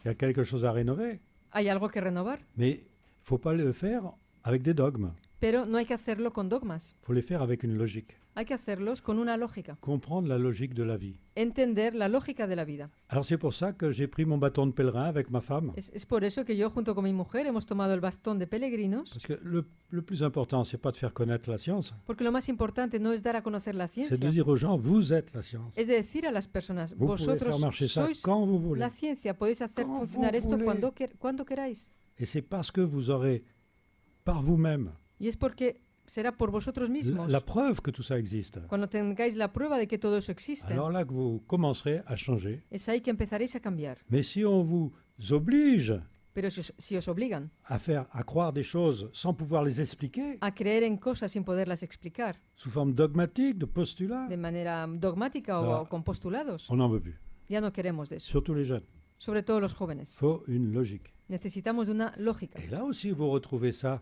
Il y a quelque chose à rénover, Hay algo que renovar, mais il ne faut pas le faire avec des dogmes. pero no hay que hacerlo con dogmas. Il faut les faire avec une logique. Hay que hacerlos con una lógica. Comprendre la logique de la vie. Entender la lógica de la vida. Alors c'est pour ça que j'ai pris mon bâton de pèlerin avec ma femme. Es por eso que yo, junto con mi mujer, hemos tomado el bastón de peregrinos, Parce que le plus important, c'est pas de faire connaître la science, porque lo más importante no es dar a conocer la c'est ciencia, de dire aux gens, vous êtes la science. es de decir a las personas, Vous pouvez vosotros faire marcher ça sois quand vous voulez. la ciencia, podéis hacer Quand funcionar vous esto voulez. cuando queráis. Et c'est parce que vous aurez, par vous-même, Y es porque será por vosotros mismos, la preuve que tout ça existe. cuando tengáis la prueba de que todo eso existe, Alors là que vous commencerez à changer. es ahí que empezaréis a cambiar. Mais si on vous oblige Pero si os obligan à croire des choses sans pouvoir les expliquer, a creer en cosas sin poderlas explicar, sous forme dogmatique, de postulats, de manera dogmática Ah. o con postulados, on n'en veut plus. ya no queremos de eso. Surtout les jeunes. Sobre todo los jóvenes. Il faut une logique. Necesitamos de una lógica. Et là aussi, vous retrouvez ça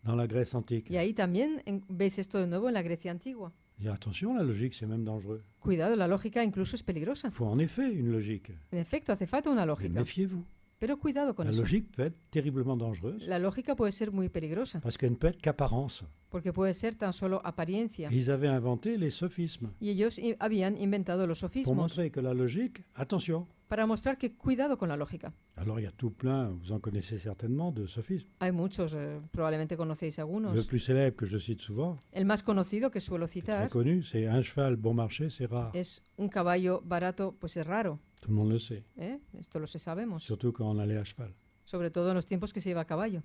dans la Grèce antique. Y ahí también veis esto de nuevo en la Grecia antigua. Et attention, la logique, c'est même dangereux. Cuidado, la lógica incluso es peligrosa. Il faut en effet une logique. En efecto, hace falta una Mais lógica. méfiez-vous. Pero cuidado con La eso. logique peut être terriblement dangereuse La lógica puede ser muy peligrosa, parce qu'elle ne peut être qu'apparence. porque puede ser tan solo apariencia. Et ils avaient inventé les sophismes Y ellos habían inventado los pour sofismos montrer que la logique, attention. para mostrar que cuidado con la lógica. Alors il y a tout plein, vous en connaissez certainement, de sophismes. Hay muchos, probablemente conocéis Le algunos. plus célèbre que je cite souvent, El más conocido que suelo qui est très citar connu, c'est un cheval bon marché, c'est rare. es un caballo barato, pues es raro. Tout le monde le sait, ¿Eh? Esto lo sabemos. surtout quand on allait à cheval. Sobre todo en los tiempos que se lleva a caballo.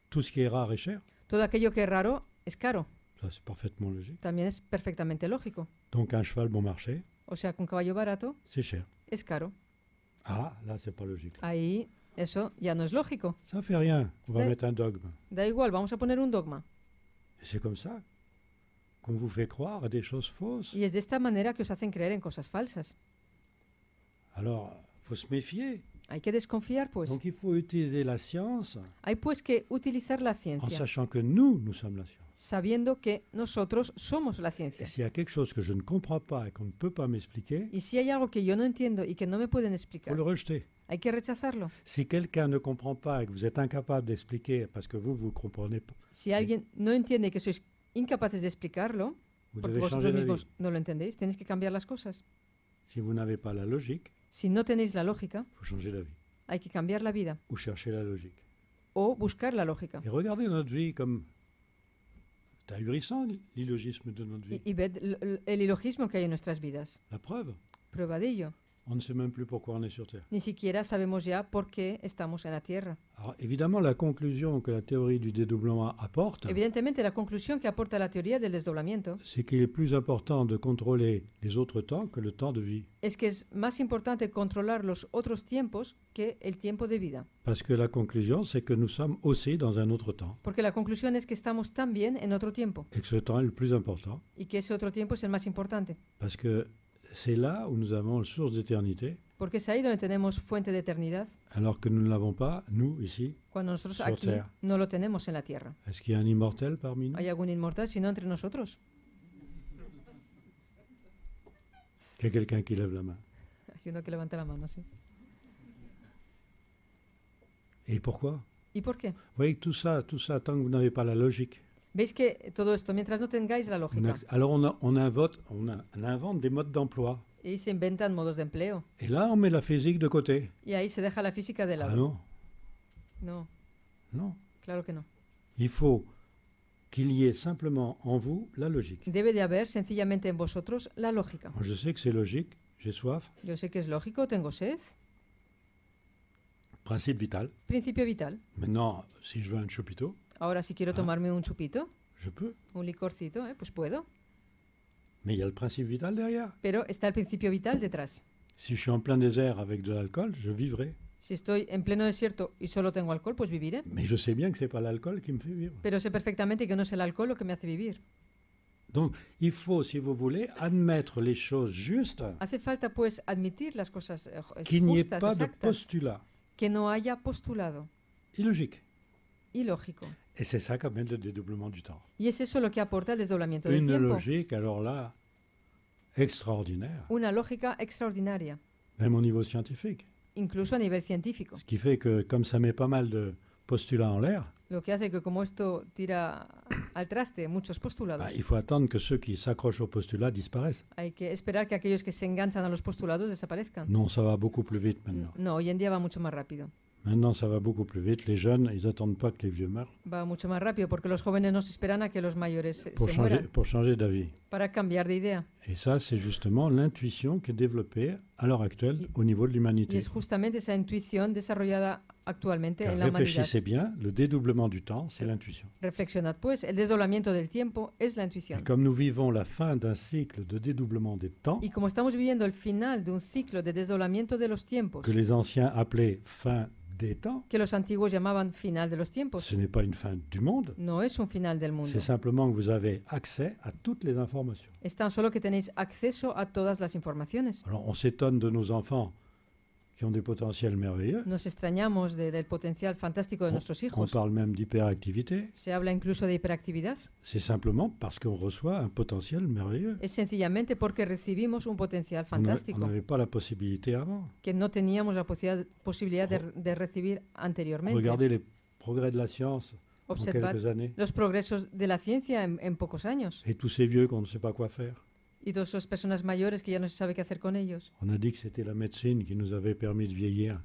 Tout ce qui est rare est cher, Todo aquello que es raro es caro. ça c'est parfaitement logique. También es perfectamente lógico. Donc un cheval bon marché, O sea que un caballo barato c'est cher. es caro. Ah, là c'est pas logique. Ahí eso ya no es lógico. Ça fait rien, on va Ouais. mettre un dogme. Da igual, vamos a poner un dogma. Et c'est comme ça qu'on vous fait croire à des choses fausses. Y es de esta manera que os hacen creer en cosas falsas. Alors, faut se méfier. Hay que desconfiar, pues. Donc il faut utiliser la science Hay pues que utilizar la en ciencia, sachant que nous sommes la science. sabiendo que nosotros somos la Et ciencia. s'il y a quelque chose que je ne comprends pas et qu'on ne peut pas m'expliquer, Y si hay algo que yo no entiendo y que no me pueden il explicar, faut le rejeter. hay que rechazarlo. Si quelqu'un ne comprend pas et que vous êtes incapable d'expliquer parce que vous ne comprenez pas, Si alguien no entiende y que sois incapaces de explicarlo, vous porque devez changer vosotros la mismos vie. no lo entendéis, tenéis que cambiar las cosas. Si vous n'avez pas la logique, Si no tenéis la lógica, il faut changer la vie hay que cambiar la vida ou chercher la logique. o buscar la lógica. Et regardez notre vie comme... C'est ahurissant l'illogisme de notre vie. Y ved el ilogismo que hay en nuestras vidas. La preuve, Prueba de ello. On ne sait même plus pourquoi on est sur Terre. Ni siquiera sabemos ya por qué estamos en la Tierra. Alors évidemment, la conclusion que la théorie du dédoublement apporte, Evidentemente, la conclusión que aporta la teoría del desdoblamiento c'est qu'il est plus important de contrôler les autres temps que le temps de vie. es que es más importante controlar los otros tiempos que el tiempo de vida. Parce que la conclusion, c'est que nous sommes aussi dans un autre temps. Porque la conclusión es que estamos también en otro tiempo Et que ce temps est le plus important. y que ese otro tiempo es el más importante. Parce que c'est là où nous avons une source d'éternité, Porque es ahí donde tenemos fuente de eternidad, alors que nous ne l'avons pas, nous, ici. cuando nosotros Sur aquí Tierra. no lo tenemos en la Tierra. Est-ce qu'il y a un immortel parmi nous? ¿Hay algún inmortal sino entre nosotros? Qu'il y a quelqu'un qui lève la main. Hay uno que levanta la mano, sí. Et pourquoi? ¿Y por qué? Vous voyez que tout ça, tant que vous n'avez pas la logique. ¿Veis que todo esto, mientras no tengáis la lógica, Alors on invente des modes d'emploi. y se inventan modos de empleo, Et là, on met la physique de côté. y ahí se deja la física de Ah lado? non, No, non. claro que no. Il faut qu'il y ait simplement en vous la logique. Debe de haber sencillamente en vosotros la lógica. Moi, je sais que c'est logique, j'ai soif. Yo sé que es lógico, tengo sed. Principe vital. Principio vital. Maintenant, si je veux un chupito, Ahora, si quiero tomarme un chupito, je peux. un licorcito, pues puedo. Mais il y a le principe vital derrière. Pero está el principio vital detrás. Si je suis en plein désert avec de l'alcool, je vivrai. Si estoy en pleno desierto y solo tengo alcohol, pues viviré. Mais je sais bien que c'est pas l'alcool qui me fait vivre. Pero sé perfectamente que no es el alcohol lo que me hace vivir. Donc, il faut, si vous voulez, admettre les choses justes, Hace falta, pues, admitir las cosas qu'il n'y ait justas, pas de exactas, postulat que no haya postulado illogique. ilógico. Et c'est ça qu'amène le dédoublement du temps. Y es eso lo que aporta el desdoblamiento del Une tiempo. logique, alors là, extraordinaire, Una lógica extraordinaria, même au niveau scientifique. incluso a nivel científico. Ce qui fait que, comme ça met pas mal de postulats en l'air, Lo que hace que como esto tira al traste muchos postulados, il faut attendre que ceux qui s'accrochent aux postulats disparaissent. hay que esperar que aquellos que se enganchan a los postulados desaparezcan. Non, ça va beaucoup plus vite maintenant. No, hoy en día va mucho más rápido. Maintenant, ça va beaucoup plus vite. Les jeunes, ils n'attendent pas que les vieux meurent Va mucho más rápido porque los jóvenes no se esperan a que los mayores se pour mueran changer d'avis. para cambiar de idea. Et ça, c'est justement l'intuition qui est développée à l'heure actuelle au niveau de Y l'humanité. es justamente esa intuición desarrollada actualmente Car en la humanidad. réfléchissez bien, le dédoublement du temps, c'est l'intuition. Reflexionad pues, el desdoblamiento del tiempo es la Et intuición. comme nous vivons la fin d'un cycle de dédoublement des temps, Y como estamos viviendo el final de un ciclo de desdoblamiento de los tiempos, que les anciens appelaient fin des temps, que los antiguos llamaban final de los tiempos, ce n'est pas une fin du monde, no es un final del mundo. c'est simplement que vous avez accès à toutes les informations. Es tan solo que tenéis acceso a todas las informaciones. Alors on s'étonne de nos enfants qui ont des potentiels merveilleux. Nos extrañamos del potencial fantástico de nuestros On hijos. parle même d'hyperactivité. Se habla incluso de hiperactividad. C'est simplement parce qu'on reçoit un potentiel merveilleux. Es sencillamente porque recibimos un potencial On fantástico n'avait pas la possibilité avant. que no teníamos la posibilidad de recibir anteriormente. Regardez les progrès de la science en Observad quelques années. los progresos de la ciencia en pocos años. Et tous ces vieux qu'on ne sait pas quoi faire. Y todas esas personas mayores que ya no se sabe qué hacer con ellos. On a dit que c'était la médecine qui nous avait permis de vieillir.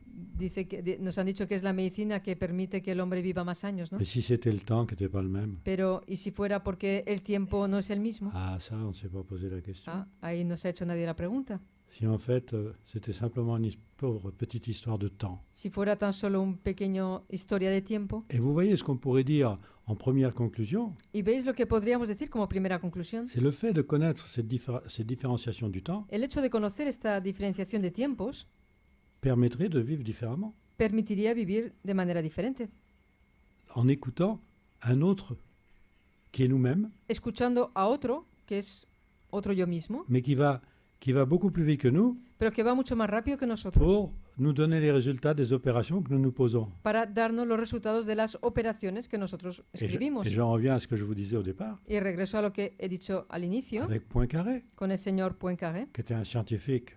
Nos han dicho que es la medicina que permite que el hombre viva más años, ¿no? Mais si c'était le temps qui n'était pas le même, Pero, ¿y si fuera porque el tiempo no es el mismo? ah ça, on ne s'est pas posé la question. Ah, ahí no se ha hecho nadie la pregunta. Si en fait, c'était simplement une pauvre petite histoire de temps. Si fuera tan solo un pequeño historia de tiempo. Et vous voyez ce qu'on pourrait dire en première conclusion, Y veis lo que podríamos decir como primera conclusión. c'est le fait de connaître cette différenciation du temps El hecho de conocer esta diferenciación de tiempos permettrait de vivre différemment, permitiría vivir de manera diferente, en écoutant un autre qui est nous-mêmes, escuchando a otro, que es otro yo mismo, mais qui va beaucoup plus vite que nous pero que va mucho más rápido que nosotros, pour nous donner les résultats des opérations que nous nous posons. para darnos los resultados de las operaciones que nosotros escribimos. Et j'en reviens à ce que je vous disais au départ, Y regreso a lo que he dicho al inicio, avec Poincaré, con el señor Poincaré, qui était un scientifique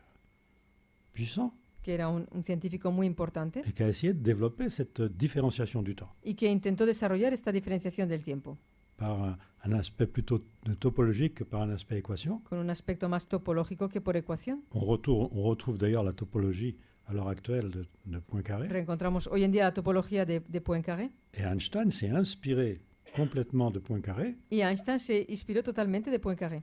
puissant que era un científico muy importante, et qui a essayé de développer cette différenciation du temps y que intentó desarrollar esta diferenciación del tiempo, par un aspect plutôt topologique que par un aspect équation. con un aspecto más topológico que por ecuación. On retrouve d'ailleurs la topologie à l'heure actuelle de Poincaré. Reencontramos hoy en día la topología de Poincaré, Et Einstein s'est inspiré complètement de Poincaré y Einstein se inspiró totalmente de Poincaré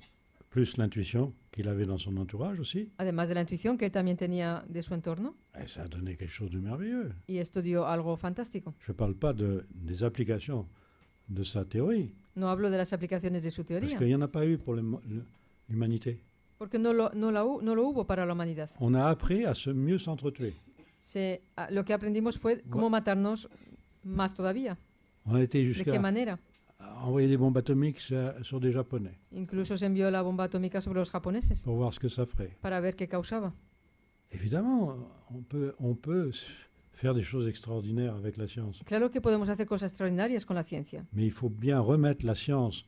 plus l'intuition qu'il avait dans son entourage aussi. además de la intuición que él también tenía de su entorno, Et ça a donné quelque chose de merveilleux. y esto dio algo fantástico. Je ne parle pas des applications de sa théorie, No hablo de las aplicaciones de su parce teoría, qu'il n'y en a pas eu pour l'humanité. porque no lo hubo para la humanidad. On a appris à mieux s'entretuer. Lo que aprendimos fue cómo matarnos más todavía. On a été ¿De qué jusqu'à manera? envoyer des bombes atomiques sur des Japonais Incluso se envió la bomba atómica sobre los japoneses pour voir ce que ça ferait. para ver qué causaba. Évidemment, on peut faire des choses extraordinaires avec la science. Claro que podemos hacer cosas extraordinarias con la ciencia, Mais il faut bien remettre la science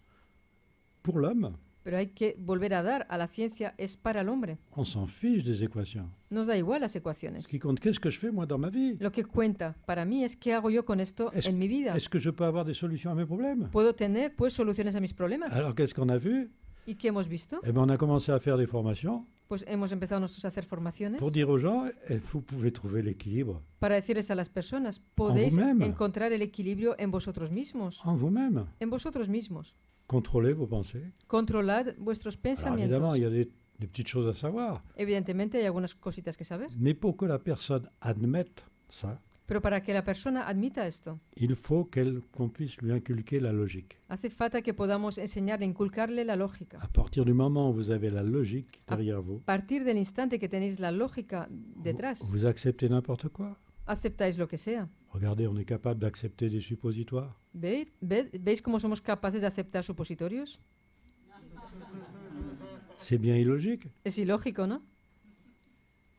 pour l'homme. pero hay que volver a dar a la ciencia es para el hombre. On s'en fiche des équations. Nos da igual las ecuaciones. Ce qui compte, qu'est-ce que je fais moi dans ma vie? Lo que cuenta para mí es qué hago yo con esto Es- en mi vida. Est-ce que je peux avoir des solutions à mes problèmes? Puedo tener pues soluciones a mis problemas. Alors qu'est-ce qu'on a vu? ¿Y qué hemos visto? Eh ben, on a commencé à faire des formations Pues hemos empezado nosotros a hacer formaciones pour dire aux gens, vous pouvez trouver l'équilibre para decirles a las personas, podéis vous-même. encontrar el equilibrio en vosotros mismos. en vous-même. En vosotros mismos. Contrôlez vos pensées. Controlad vuestros Alors pensamientos. évidemment, il y a des petites choses à savoir. Evidentemente hay algunas cositas que saber, Mais pour que la personne admette ça, pero para que la persona admita esto, il faut qu'on puisse lui inculquer la logique. hace falta que podamos enseñarle, inculcarle la lógica. À partir du moment où vous avez la logique derrière vous, A partir del instante que tenéis la lógica detrás, vous acceptez n'importe quoi. aceptáis lo que sea. Regardez, on est capable d'accepter des suppositoires. ¿Veis cómo somos capaces de aceptar supositorios? C'est bien illogique. Es ilógico, ¿no?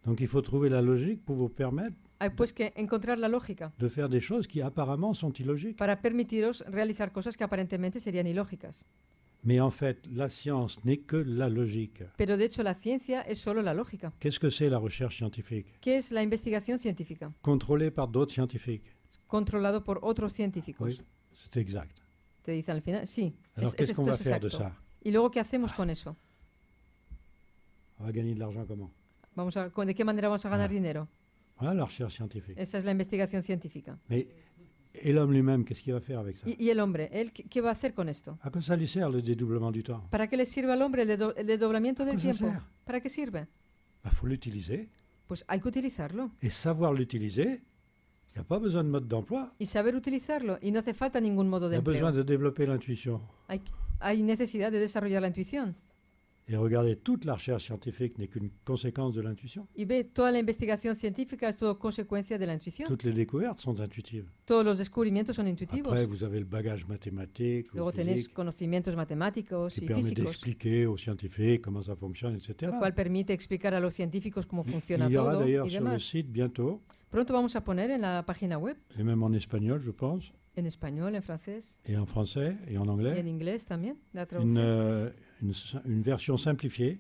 Donc il faut trouver la logique pour vous permettre Hay pues que encontrar la lógica de faire des choses qui apparemment sont illogiques. para permitiros realizar cosas que aparentemente serían ilógicas. Mais en fait, la science n'est que la logique. Pero de hecho la ciencia es solo la lógica. Qu'est-ce que c'est la recherche scientifique? ¿Qué es la investigación científica? Contrôlée par d'autres scientifiques. Controlado por otros científicos. Oui, c'est exact. Te dicen al final, sí. Alors qu'est-ce qu'on esto va es faire de exacto. ça? ¿Y luego qué hacemos con eso? On va gagner de l'argent comment? ¿De qué manera vamos a ganar Ah. dinero? Voilà la recherche scientifique. Esa es la investigación científica. Mais et l'homme lui-même, qu'est-ce qu'il va faire avec ça? ¿Y el hombre? ¿Él qué va a hacer con esto? À quoi ça lui sert le dédoublement du temps? ¿Para qué le sirve al hombre el desdoblamiento del ¿Cómo se tiempo? hace? ¿Para qué sirve? Il faut l'utiliser. Pues hay que utilizarlo. Et savoir l'utiliser, il n'y a pas besoin de mode d'emploi. Y saber utilizarlo. Y no hace falta ningún modo Il y de a besoin empleo. de développer l'intuition. Hay necesidad de desarrollar la intuición. Et regardez, toute la recherche scientifique n'est qu'une conséquence de l'intuition. Y ve, toda la investigación científica es todo consecuencia de la intuición. Toutes les découvertes sont intuitives. Todos los descubrimientos son intuitivos. Après, vous avez le bagage mathématique ou Luego tenéis physique conocimientos matemáticos qui y permet físicos, d'expliquer aux scientifiques comment ça fonctionne, etc. lo cual permite explicar a los científicos cómo funciona Il y aura todo d'ailleurs y sur le demás. site bientôt, Pronto vamos a poner en la página web, et même en espagnol, je pense, en español, en francés et en français et en y en anglais, inglés también, la une, traducción. une version simplifiée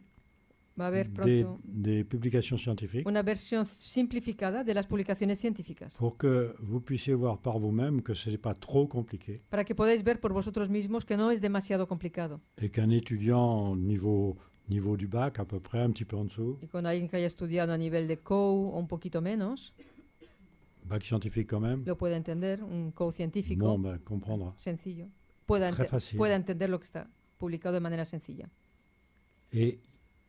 Va a haber des, pronto des publications scientifiques una versión simplificada de las publicaciones científicas, pour que vous puissiez voir par vous-même que ce n'est pas trop compliqué para que podáis ver por vosotros mismos que no es demasiado complicado. et qu'un étudiant niveau du bac, à peu près, un petit peu en dessous, Y con alguien que haya estudiado a nivel de COU o un poquito menos, bac scientifique quand même, lo pueda entender, un COU científico bon, ben, comprendra. sencillo, pueda, Très facile. pueda entender lo que está publicado de manera sencilla. Et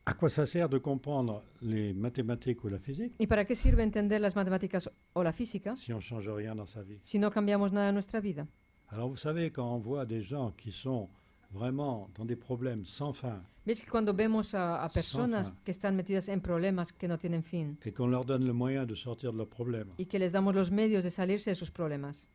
à quoi ça sert de comprendre les mathématiques ou la physique ¿Y para qué sirve entender las matemáticas o la física si on ne change rien dans sa vie? si no cambiamos nada en nuestra vida? Alors vous savez, quand on voit des gens qui sont vraiment dans des problèmes sans fin ¿Veis que cuando vemos a personas fin. que están metidas en problemas que no tienen fin et qu'on leur donne le moyen de sortir de leurs problèmes, y que les damos los medios de salirse de sus problemas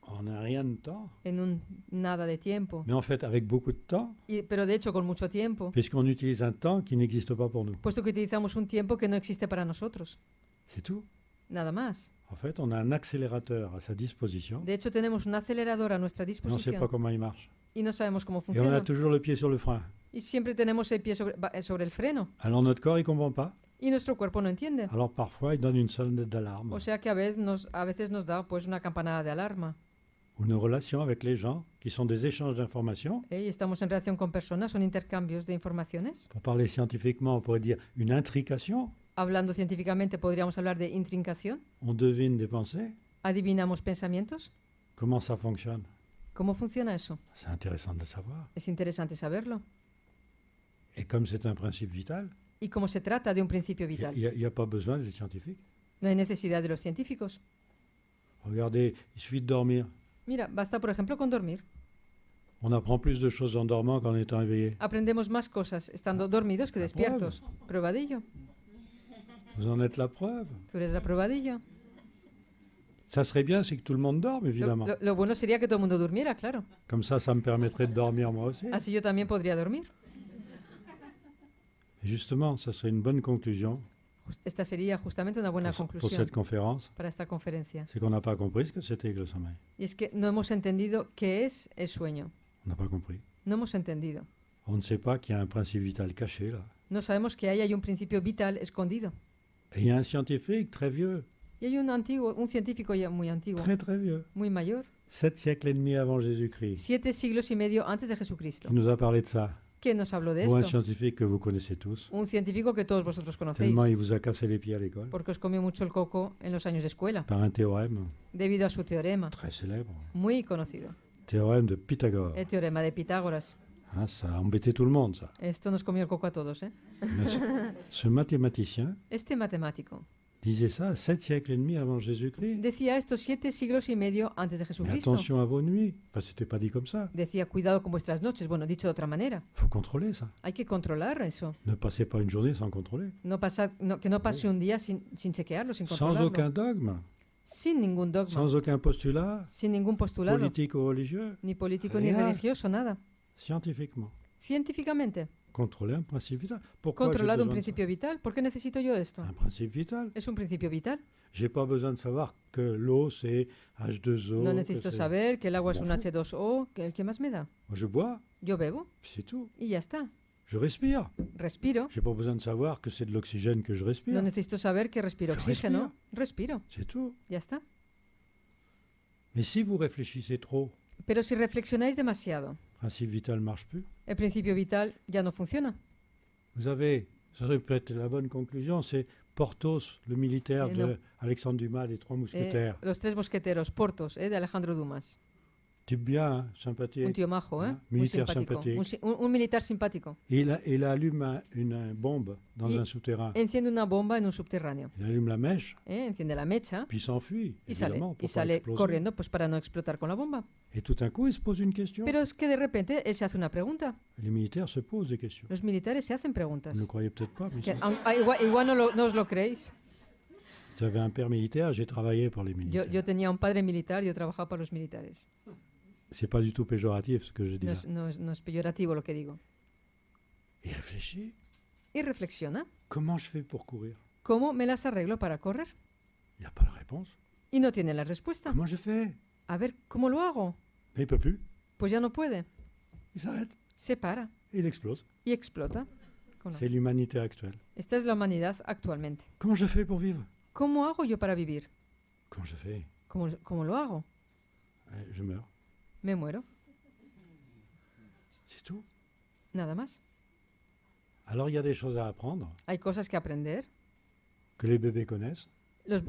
on n'a rien de temps, en un nada de tiempo, mais en fait avec beaucoup de temps, pero de hecho con mucho tiempo, puisqu'on utilise un temps qui n'existe pas pour nous. puesto que utilizamos un tiempo que no existe para nosotros? C'est tout. Nada más. En fait, on a un accélérateur à sa disposition, De hecho, tenemos un acelerador a nuestra mais on ne sait disposición pas comment il marche. y no sabemos cómo Et on a funciona. toujours le pied sur le frein. Y siempre tenemos el pie sobre el freno Alors notre corps, il ne comprend pas. y nuestro cuerpo no entiende. Alors parfois, il donne une sonnette d'alarme. O sea que a veces nos da pues una campanada de alarma. Ou une relation avec les gens qui sont des échanges d'informations. Y estamos en relación con personas, son intercambios de informaciones. Pour parler scientifiquement, on pourrait dire une intrication. Hablando científicamente podríamos hablar de intrincación. On devine des pensées. Adivinamos pensamientos. Comment ça fonctionne? ¿Cómo funciona eso? C'est intéressant de le savoir. Es interesante saberlo. Et comme c'est un principe vital, Y como se trata de un principio il vital, n'y a pas besoin des scientifiques. no hay necesidad de los científicos. Regardez, il suffit de dormir. Mira, basta por ejemplo con dormir. On apprend plus de choses en dormant qu'en étant éveillé. Aprendemos más cosas estando dormidos que La despiertos. Prueba de ello. Vous en êtes la preuve. Tú eres la prueba de ello. Ça serait bien, c'est que tout le monde dorme, évidemment. Lo bueno sería que todo el mundo durmiera, claro. Comme ça me permettrait de dormir moi aussi. Así yo también podría dormir. Et justement, ça serait une bonne conclusion Esta sería justamente una buena pour conclusión cette conférence. para esta conferencia. C'est qu'on n'a pas compris ce que c'était que le sommeil. Y es que no hemos entendido qué es el sueño. On n'a pas compris. No hemos entendido. On ne sait pas qu'il y a un principe vital caché là. No sabemos que ahí hay un principio vital escondido. Et il y a un scientifique très vieux, Y hay un científico ya muy antiguo, très vieux, muy mayor, 7 siècles et demi avant Jésus-Christ, 7 siglos y medio antes de Jesucristo, qui nous a parlé de ça. que nos habló de Ou un esto. scientifique que vous connaissez tous, Un científico que todos vosotros conocéis, tellement il vous a cassé les pieds à l'école, porque os comió mucho el coco en los años de escuela, par un théorème debido a su teorema, très célèbre, muy conocido, théorème de Pythagore. el teorema de Pitágoras. Ah, ça a embêté tout le monde, ça. Esto nos comió el coco a todos, ¿eh? Mais ce mathématicien Este matemático disait ça 7 siècles et demi avant Jésus-Christ. decía esto 7 siglos y medio antes de Mais Jesucristo. attention à vos nuits. Enfin, c'était pas dit comme ça. Decía, cuidado con vuestras noches. Bueno, dicho de otra manera, Faut contrôler ça. hay que controlar eso. Ne passez pas une journée sans contrôler. Que no pase un día sin chequearlo, sin Sans controlarlo. aucun dogme, Sin ningún dogma, sans aucun postulat sin ningún postulado, politique ou religieux, ni político ni Real. religioso, nada. scientifiquement. Científicamente, Contrôler un principe vital. Pourquoi j'ai controlar un besoin de principio vital. ¿Por qué necesito yo esto? ça Un principe vital. Es un principio vital. J'ai pas besoin de savoir que l'eau c'est H2O. No que necesito c'est- saber que el agua es un M'en fous. H2O. ¿Qué más me da? Moi, je bois, Yo bebo puis c'est tout. y ya está. Je respire. Respiro. J'ai pas besoin de savoir que c'est de l'oxygène que je respire. No necesito saber que respiro Yo oxígeno. Respiro. C'est tout. Ya está. Mais si vous réfléchissez trop, Pero si reflexionáis demasiado, le principe vital ne marche plus. el principio vital ya no funciona. Vous avez, ça serait peut-être la bonne conclusion, c'est Porthos, le militaire Et de non. Alexandre Dumas, les trois mousquetaires. Los tres mosqueteros, Portos, de Alejandro Dumas. Type bien, hein, sympathique. Un tío majo, Ah, muy militar simpático. simpático. Un militar simpático. Et il allume une bombe dans Y- un souterrain. Enciende una bomba en un subterráneo. Il allume la mèche, Enciende la mecha puis s'enfuit, y sale, évidemment, pour y pas sale exploser. corriendo pues para no explotar con la bomba. Et tout d'un coup, il se pose une question. Pero es que de repente él se hace una pregunta. Les militaires se posent des questions. Los militares se hacen preguntas. Vous ne le croyez peut-être pas, mais Que, si. igual no os lo creéis. J'avais un père militaire, j'ai travaillé pour les militaires. Yo tenía un padre militar, yo trabajaba para los militares. C'est pas du tout péjoratif ce que je dis No là. no es peyorativo lo que digo. Et réfléchis, Y reflexiona, comment je fais pour courir? ¿cómo me las arreglo para correr? Il n'y a pas la réponse. Y no tiene la respuesta. Comment je fais? A ver, ¿cómo lo hago? Mais il peut plus. Pues ya no puede. Il s'arrête. Se para Et il explose. y explota. C'est l'humanité actuelle. Esta es la humanidad actualmente. Comment je fais pour vivre? ¿Cómo hago yo para vivir? Comment je fais? ¿Cómo lo hago? Je meurs. Me muero. C'est tout. Nada más. Alors il y a des choses à apprendre Hay cosas que aprender, que les bébés connaissent.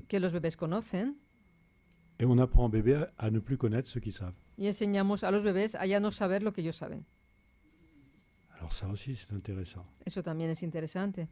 que los bebés conocen, Et on apprend aux bébés à ne plus connaître ceux qui savent. y enseñamos a los bebés a ya no saber lo que ellos saben. Alors ça aussi, c'est intéressant. Eso también es interesante.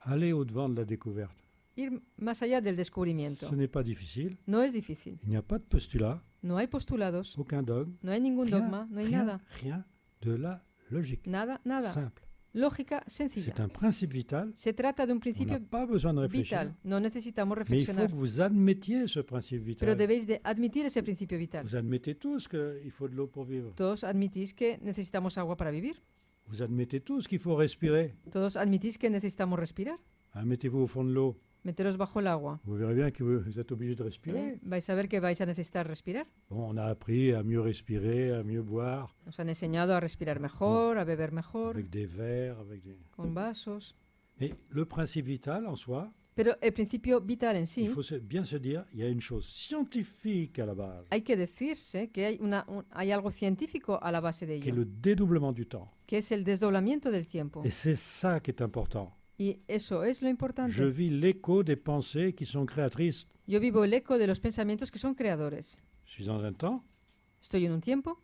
Aller au-devant de la découverte. Ir más allá del descubrimiento. Ce n'est pas difficile. No es difícil. Il n'y a pas de postulat, No hay postulados, aucun dogme. no hay ningún Rien, dogma, no hay rien, nada. rien de la logique. Nada, nada. Simple. Lógica sencilla. C'est un principe vital. Se trata de un On n'a principio pas besoin de réfléchir. vital. No necesitamos Mais il faut reflexionar. que vous admettiez ce principe Pero vital. debéis de admitir ese principio vital. Vous admettez tous qu'il faut de l'eau pour vivre. Todos admitís que necesitamos agua para vivir. Vous admettez tous qu'il faut respirer. Todos admitís que necesitamos respirar. Hein, mettez-vous au fond de l'eau. Meteros bajo el agua. Vous verrez bien que vous êtes obligé de respirer. Vais a ver que vais a necesitar respirar. Bon, on a appris à mieux respirer, à mieux boire, Nos han enseñado a respirar mejor, a beber mejor, avec des verres, avec des... con vasos. Mais le principe vital en soi, Pero el principio vital en sí, il faut bien se dire, il y a une chose scientifique à la base, hay que decirse que hay algo científico a la base de qui est ello, le dédoublement du temps. que es el desdoblamiento del tiempo. Et c'est ça qui est important. Y eso es lo importante. Je vis l'écho des pensées qui sont créatrices. Yo vivo el eco de los pensamientos que son creadores. Je suis dans un temps, Estoy en un tiempo,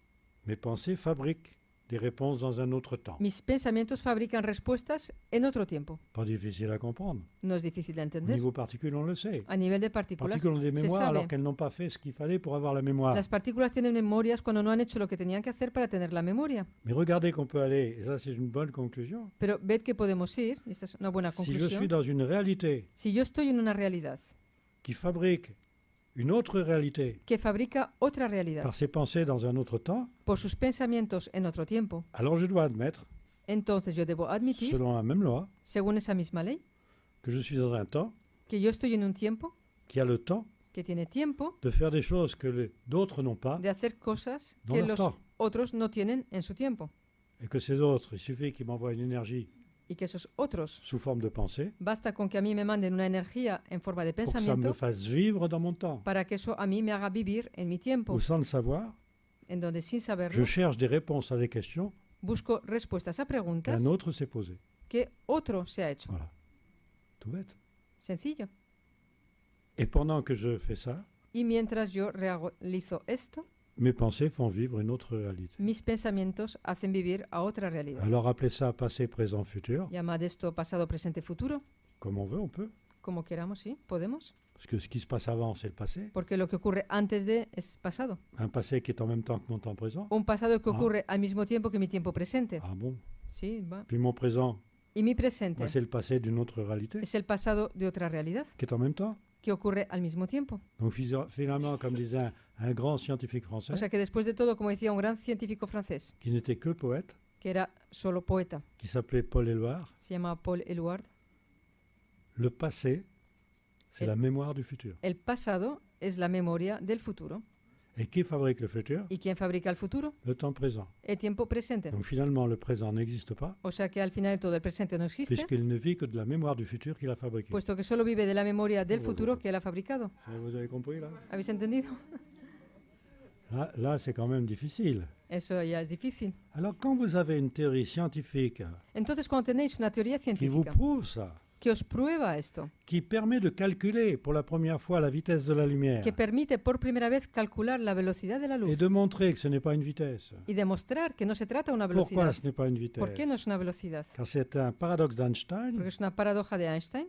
mes pensées fabriquent des réponses dans un autre temps. Mis pensamientos fabrican respuestas en otro tiempo. Pas difficile à comprendre. No es difícil de Au entender. niveau particules, on le sait. A nivel de Les partículas, particules ont des se mémoires sabe. alors qu'elles n'ont pas fait ce qu'il fallait pour avoir la mémoire. Las partículas tienen memorias cuando no han hecho lo que tenían que hacer para tener la memoria. Mais regardez qu'on peut aller, et ça c'est une bonne conclusion, Pero ved que podemos ir, y esta es una buena si je suis conclusión, dans une réalité si yo estoy en una realidad qui fabrique une autre réalité que fabrica otra realidad par ses pensées dans un autre temps, por sus pensamientos en otro tiempo, alors je dois admettre, entonces yo debo admitir, selon la même loi, según esa misma ley, que je suis dans un temps que yo estoy en un tiempo qui a le temps que tiene tiempo de faire des choses que d'autres n'ont pas, de hacer cosas Dans que leur los temps. otros no tienen en su tiempo. et que ces autres, il suffit qu'ils m'envoient une énergie Y que esos otros, sous forme de pensée basta con que a mí me manden una energía en forma de pour que ça me pensamiento fasse vivre dans mon temps. para que eso a mí me haga vivir en mi tiempo, Ou sans le savoir, en donde sin je saberlo cherche des réponses à des questions busco respuestas a preguntas qu'un autre s'est posées. que otro se ha hecho. Voilà. Tout bête. Sencillo. Et pendant que je fais ça, Y mientras yo realizo esto, mes pensées font vivre une autre réalité. mis pensamientos hacen vivir a otra realidad. Alors appelez ça passé, présent, futur, Llamad esto pasado, presente, futuro, comme on veut, on peut. como queramos, sí, podemos. Parce que ce qui se passe avant, c'est le passé. Porque lo que ocurre antes de es pasado. Un passé qui est en même temps que mon temps présent. Un pasado que Ah. ocurre al mismo tiempo que mi tiempo presente. Ah bon? Sí, va. Puis mon présent, Y mi presente bah, c'est le passé d'une autre réalité es el pasado de otra realidad qui est en même temps. que ocurre al mismo tiempo. Donc finalement, comme disait un grand scientifique français, O sea que después de todo, como decía un gran científico francés, qui n'était que poète, que era solo poeta, qui s'appelait Paul Éluard, se llama Paul Éluard, le passé, c'est El- la mémoire du futur. el pasado es la memoria del futuro. Et qui fabrique le futur? ¿Y quién fabrica el futuro? Le temps présent. El tiempo presente. Donc finalement, le présent n'existe pas, O sea que al final de todo el presente no existe, puisqu'il ne vit que de la mémoire du futur qu'il a fabriqué. puesto que solo vive de la memoria del futuro que él ha fabricado. Vous avez compris là? ¿Habéis entendido? Là, c'est quand même difficile. Eso ya es difícil. Alors quand vous avez une théorie scientifique Entonces, cuando tenéis una teoría qui vous científica prouve ça, que os prueba esto, qui permet de calculer pour la première fois la vitesse de la lumière que permite por primera vez calcular la velocidad de la et luz de montrer que ce n'est pas une vitesse. y demostrar que no se trata de una Pourquoi velocidad. ce n'est pas une vitesse? ¿Por qué no es una velocidad? Car c'est un paradoxe Porque d'Einstein. es una paradoja de Einstein.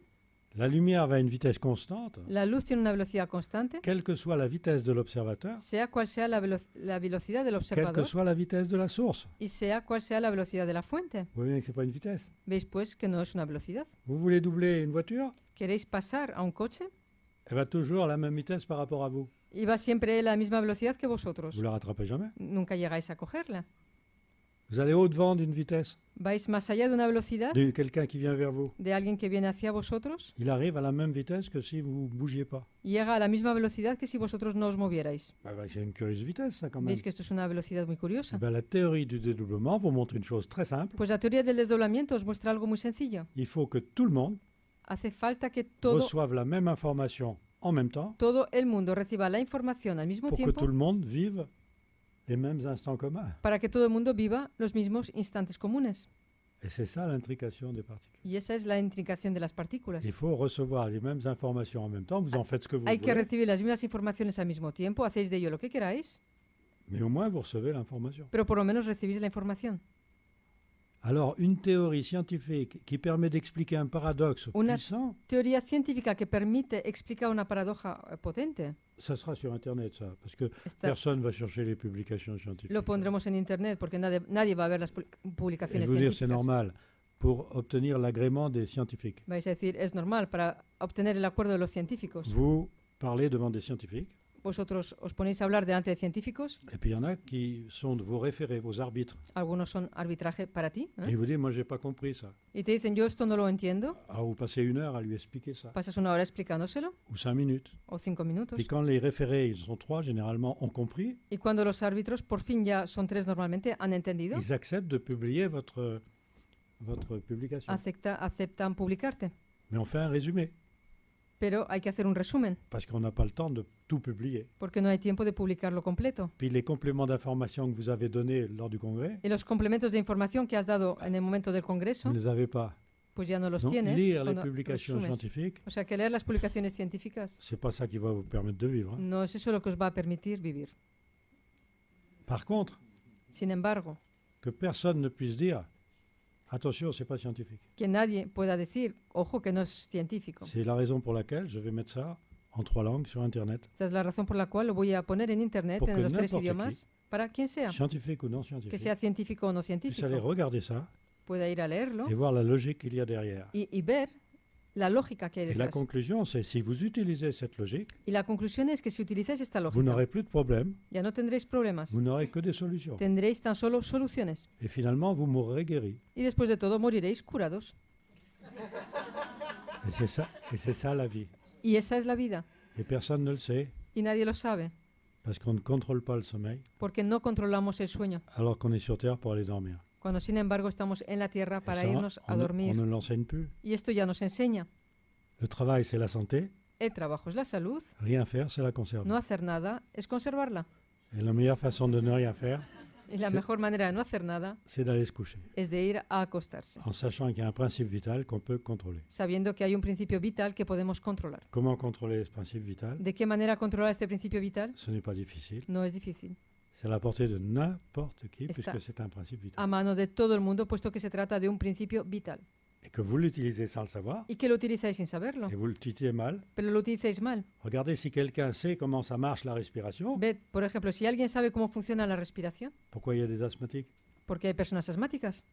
La lumière va à une vitesse constante, La luz tiene una velocidad constante, quelle que soit la vitesse de l'observateur, sea cual sea la velocidad del quelle que observador soit la vitesse de la source. y sea cual sea la velocidad de la fuente. Vous voyez bien que ce n'est pas une vitesse. ¿Veis pues que no es una velocidad? Vous voulez doubler une voiture? ¿Queréis pasar a un coche? Elle va toujours à la même vitesse par rapport à vous. Y va siempre a la misma velocidad que vosotros. Vous la rattrapez jamais. Nunca llegáis a cogerla. Vous allez au-devant d'une vitesse Vais más allá de una velocidad de quelqu'un qui vient vers vous. de alguien que viene hacia vosotros Il arrive à la même vitesse que si vous ne bougiez pas. y llega a la misma velocidad que si vosotros no os movierais. C'est une curieuse vitesse, ça, quand même. ¿Veis que esto es una velocidad muy curiosa? La théorie du dédoublement vous montre une chose très simple. Pues la teoría del desdoblamiento os muestra algo muy sencillo. Il faut que tout le monde Hace falta que todo reçoive la même information en même temps el mundo reciba la información al mismo pour que tiempo tout le monde vive les mêmes instants communs. para que todo el mundo viva los mismos instantes comunes. Et c'est ça l'intrication des particules. Y esa es la intricación de las partículas. Il faut recevoir les mêmes informations en même temps. Vous en faites ce que vous Hay que voulez, recibir las mismas informaciones al mismo tiempo, hacéis de ello lo que queráis, mais au moins vous recevez l'information. pero por lo menos recibís la información. Alors, une théorie scientifique qui permet d'expliquer un paradoxe Una- puissant, Teoría científica que permite explicar una paradoja potente. ça sera sur Internet, ça, parce que Esta- personne ne va chercher les publications scientifiques. lo pondremos en internet porque nadie va a ver las Et publicaciones vous dire, c'est científicas. normal pour obtenir l'agrément des scientifiques. Vais a decir, es normal para obtener el acuerdo de los científicos. Vous parlez devant des scientifiques, Vosotros os ponéis a hablar delante de científicos, et puis il y en a qui sont de vos référés, vos arbitres. algunos son arbitraje para ti, Et ils vous disent, moi, j'ai pas compris ça. y te dicen, yo esto no lo entiendo, Alors, vous passez 1 heure à lui expliquer ça, pasas una hora explicándoselo, ou 5 minutes. o 5 minutos, Puis quand les référés, ils sont 3, généralement, ont compris, y cuando los árbitros, por fin ya son 3 normalmente, han entendido, ils acceptent de publier votre publication. aceptan publicarte. Mais on fait un résumé, Pero hay que hacer un resumen, parce qu'on n'a pas le temps de tout publier. porque no hay tiempo de publicarlo completo. Puis les compléments d'information que vous avez donnés lors du congrès, Y los complementos de información que has dado en el momento del Congreso, vous ne les avez pas. pues ya no los Donc, tienes. lire les cuando publications resumes. scientifiques, O sea que leer las publicaciones científicas c'est pas ça qui va vous permettre de vivre. Hein. no es eso lo que os va a permitir vivir. Par contre, Sin embargo, que personne ne puisse dire attention, c'est pas scientifique. Que nadie pueda decir, ojo, que no es científico. C'est la raison pour laquelle je vais mettre ça en 3 langues sur Internet, Esta es la razón por la cual lo voy a poner en internet, Porque en los 3 n'importe idiomas, para quien sea, scientifique ou non que scientifique. sea científico o no Vous allez científico, regarder ça pueda ir a leerlo et voir la logique qu'il y a derrière. y ver la lógica que hay Et la detrás. conclusion, c'est si vous utilisez cette logique, Y la conclusión es que si utilizáis esta vous lógica, n'aurez plus de problème, ya no tendréis problemas, vous n'aurez que des solutions. tendréis tan solo soluciones. Et finalement, vous mourrez guéri. Y después de todo moriréis curados. Et c'est ça la vie. Y esa es la vida. Et personne ne le sait, Y nadie lo sabe, parce qu'on ne contrôle pas le sommeil, porque no controlamos el sueño, alors qu'on est sur Terre pour aller dormir. cuando sin embargo estamos en la tierra Et para ça, irnos a on dormir. ne l'enseigne plus. Y esto ya nos enseña. Le travail, c'est la santé. El trabajo es la salud, Rien faire, c'est la conserver. no hacer nada es conservarla. Et la meilleure façon de ne rien faire, Y la Sí. mejor manera de no hacer nada c'est d'aller se coucher, es de ir a acostarse, en sachant qu'il y a un principe vital qu'on peut contrôler. sabiendo que hay un principio vital que podemos controlar. Comment contrôler ce principe vital? ¿De qué manera controlar este principio vital? Ce n'est pas difficile. No es difícil. C'est à la portée de n'importe qui, Está puisque c'est un principe A vital. mano de todo el mundo, puesto que se trata de un principio vital. Et que vous l'utilisez sans le savoir, Y que lo utilizáis sin saberlo, et vous l'utilisez mal. pero lo utilizáis mal. Regardez si quelqu'un sait comment ça marche la respiration. Ved, por ejemplo, si alguien sabe cómo funciona la respiración, Pourquoi il y a des asthmatiques? porque hay personas asmáticas,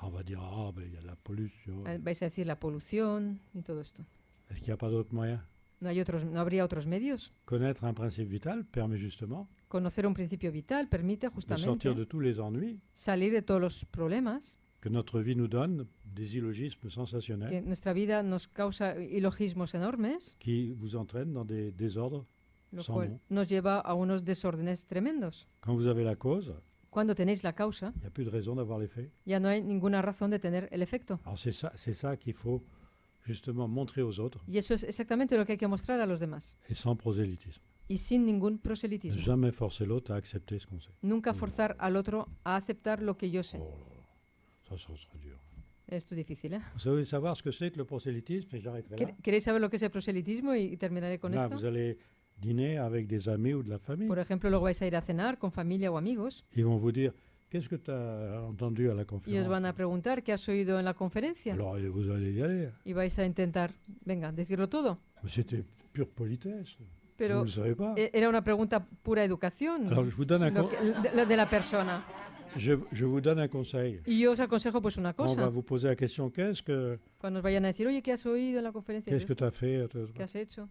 On va dire, ah, ben, il y a la pollution. vais a decir la polución y todo esto. Est-ce qu'il n'y a pas d'autre moyen? ¿No habría otros medios? Connaître un principe vital permet justement Conocer un principio vital permite de sortir de justamente tous les ennuis salir de todos los problemas que notre vie nous donne, des illogismes que sensationnels nuestra vida nos causa ilogismos enormes, qui vous entraînent dans des désordres lo sans cual nom. nos lleva a unos desórdenes tremendos. Quand vous avez la cause, Cuando tenéis la causa, il n'y a plus de raison d'avoir l'effet. ya no hay ninguna razón de tener el efecto. Alors c'est ça qu'il faut justement montrer aux autres, Y eso es exactamente lo que hay que mostrar a los demás. et sans prosélytisme. Y sin ningún Ne proselitismo. jamais forcer l'autre à accepter ce qu'on sait. Nunca forzar al otro a aceptar lo que yo sé. Oh, ça serait dur. Esto es difícil, ¿eh? Vous savez savoir ce que c'est que le prosélytisme, et j'arrêterai là. ¿Queréis saber lo que es el proselitismo? Y terminaré con Là, esto. vous allez dîner avec des amis ou de la famille. Por ejemplo, luego vais a ir a cenar con familia o amigos Ils vont vous dire, qu'est-ce que tu as entendu à la y os conférence? van a preguntar qué has oído en la conferencia. Alors vous allez y aller. Y vais a intentar, venga, decirlo todo. Mais c'était pure politesse. Vous Pero ne le savez pas. era una pregunta pura educación Alors je vous donne un, lo de la persona. je vous donne un conseil. Y yo os aconsejo pues una On va cosa. vous poser la question, Cuando os vayan a decir, oye, ¿qué has oído en la conferencia? qu'est-ce que de tu esto? as fait? ¿Qué has hecho?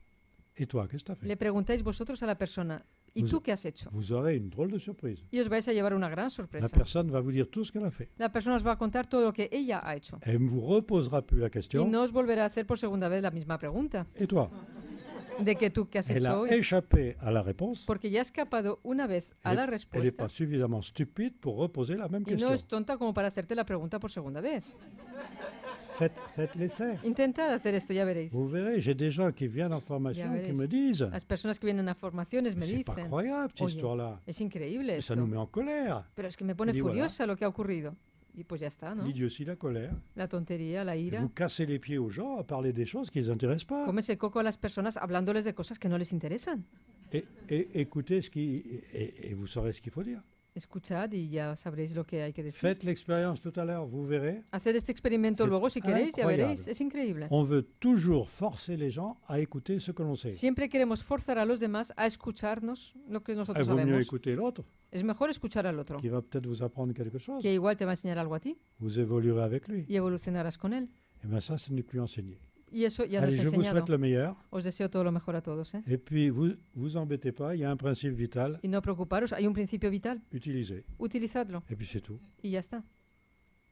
Et toi, qu'est-ce que tu as fait? Le preguntáis vosotros a la persona, ¿y Vous- tú qué has hecho? Vous aurez une drôle de surprise. Y os vais a llevar una gran La sorpresa. personne va vous dire tout ce qu'elle a fait. La persona os va a contar todo lo que ella ha hecho. Elle ne vous reposera plus la Y question. no os volverá a hacer por segunda vez la misma pregunta. Et toi? De que tú qué has Elle hecho a hoy. échappé à la réponse. Porque ya ha escapado una vez a la Elle n'est respuesta pas suffisamment stupide pour reposer la même y no question. es tonta como para hacerte la pregunta por segunda vez. Faites l'essai. Intentad hacer esto, ya veréis. Vous verrez, j'ai des gens qui viennent en formation Ya qui veréis. me disent Las personas que vienen a formaciones me mais c'est pas dicen, incroyable cette Oye, histoire-là. es increíble Et ça esto, nous met en colère. pero es que me pone Y voilà. furiosa lo que ha ocurrido. Y pues ya está, ¿no? L'idiotie, la colère. La tontería, la Et ira. vous cassez les pieds aux gens à parler des choses qui ne les intéressent pas. Comes el coco a las personas hablándoles de cosas que no les interesan. Et écoutez et vous saurez ce qu'il faut dire. Escuchad y ya sabréis lo que hay que decir. Faites l'expérience tout à l'heure, vous verrez. Hacer este experimento C'est luego si queréis, ya incroyable. veréis. Es increíble. On veut toujours forcer les gens à écouter ce que l'on sait. Siempre queremos forzar a los demás a escucharnos lo que Il nosotros vaut mieux sabemos. écouter l'autre, Es mejor escuchar al otro, qui va peut-être vous apprendre quelque chose. que igual te va a enseñar algo a ti Vous évoluerez avec lui. y evolucionarás con él. Et bien ça, ce n'est plus enseigné. Y eso ya nos Allez, he je vous enseñado. souhaite le meilleur. Os deseo todo lo mejor a todos, ¿eh? Et puis, vous embêtez pas, il y a un principe vital, Y no preocuparos, hay un principio vital. utilisez. Utilizadlo Et puis c'est tout. y ya está.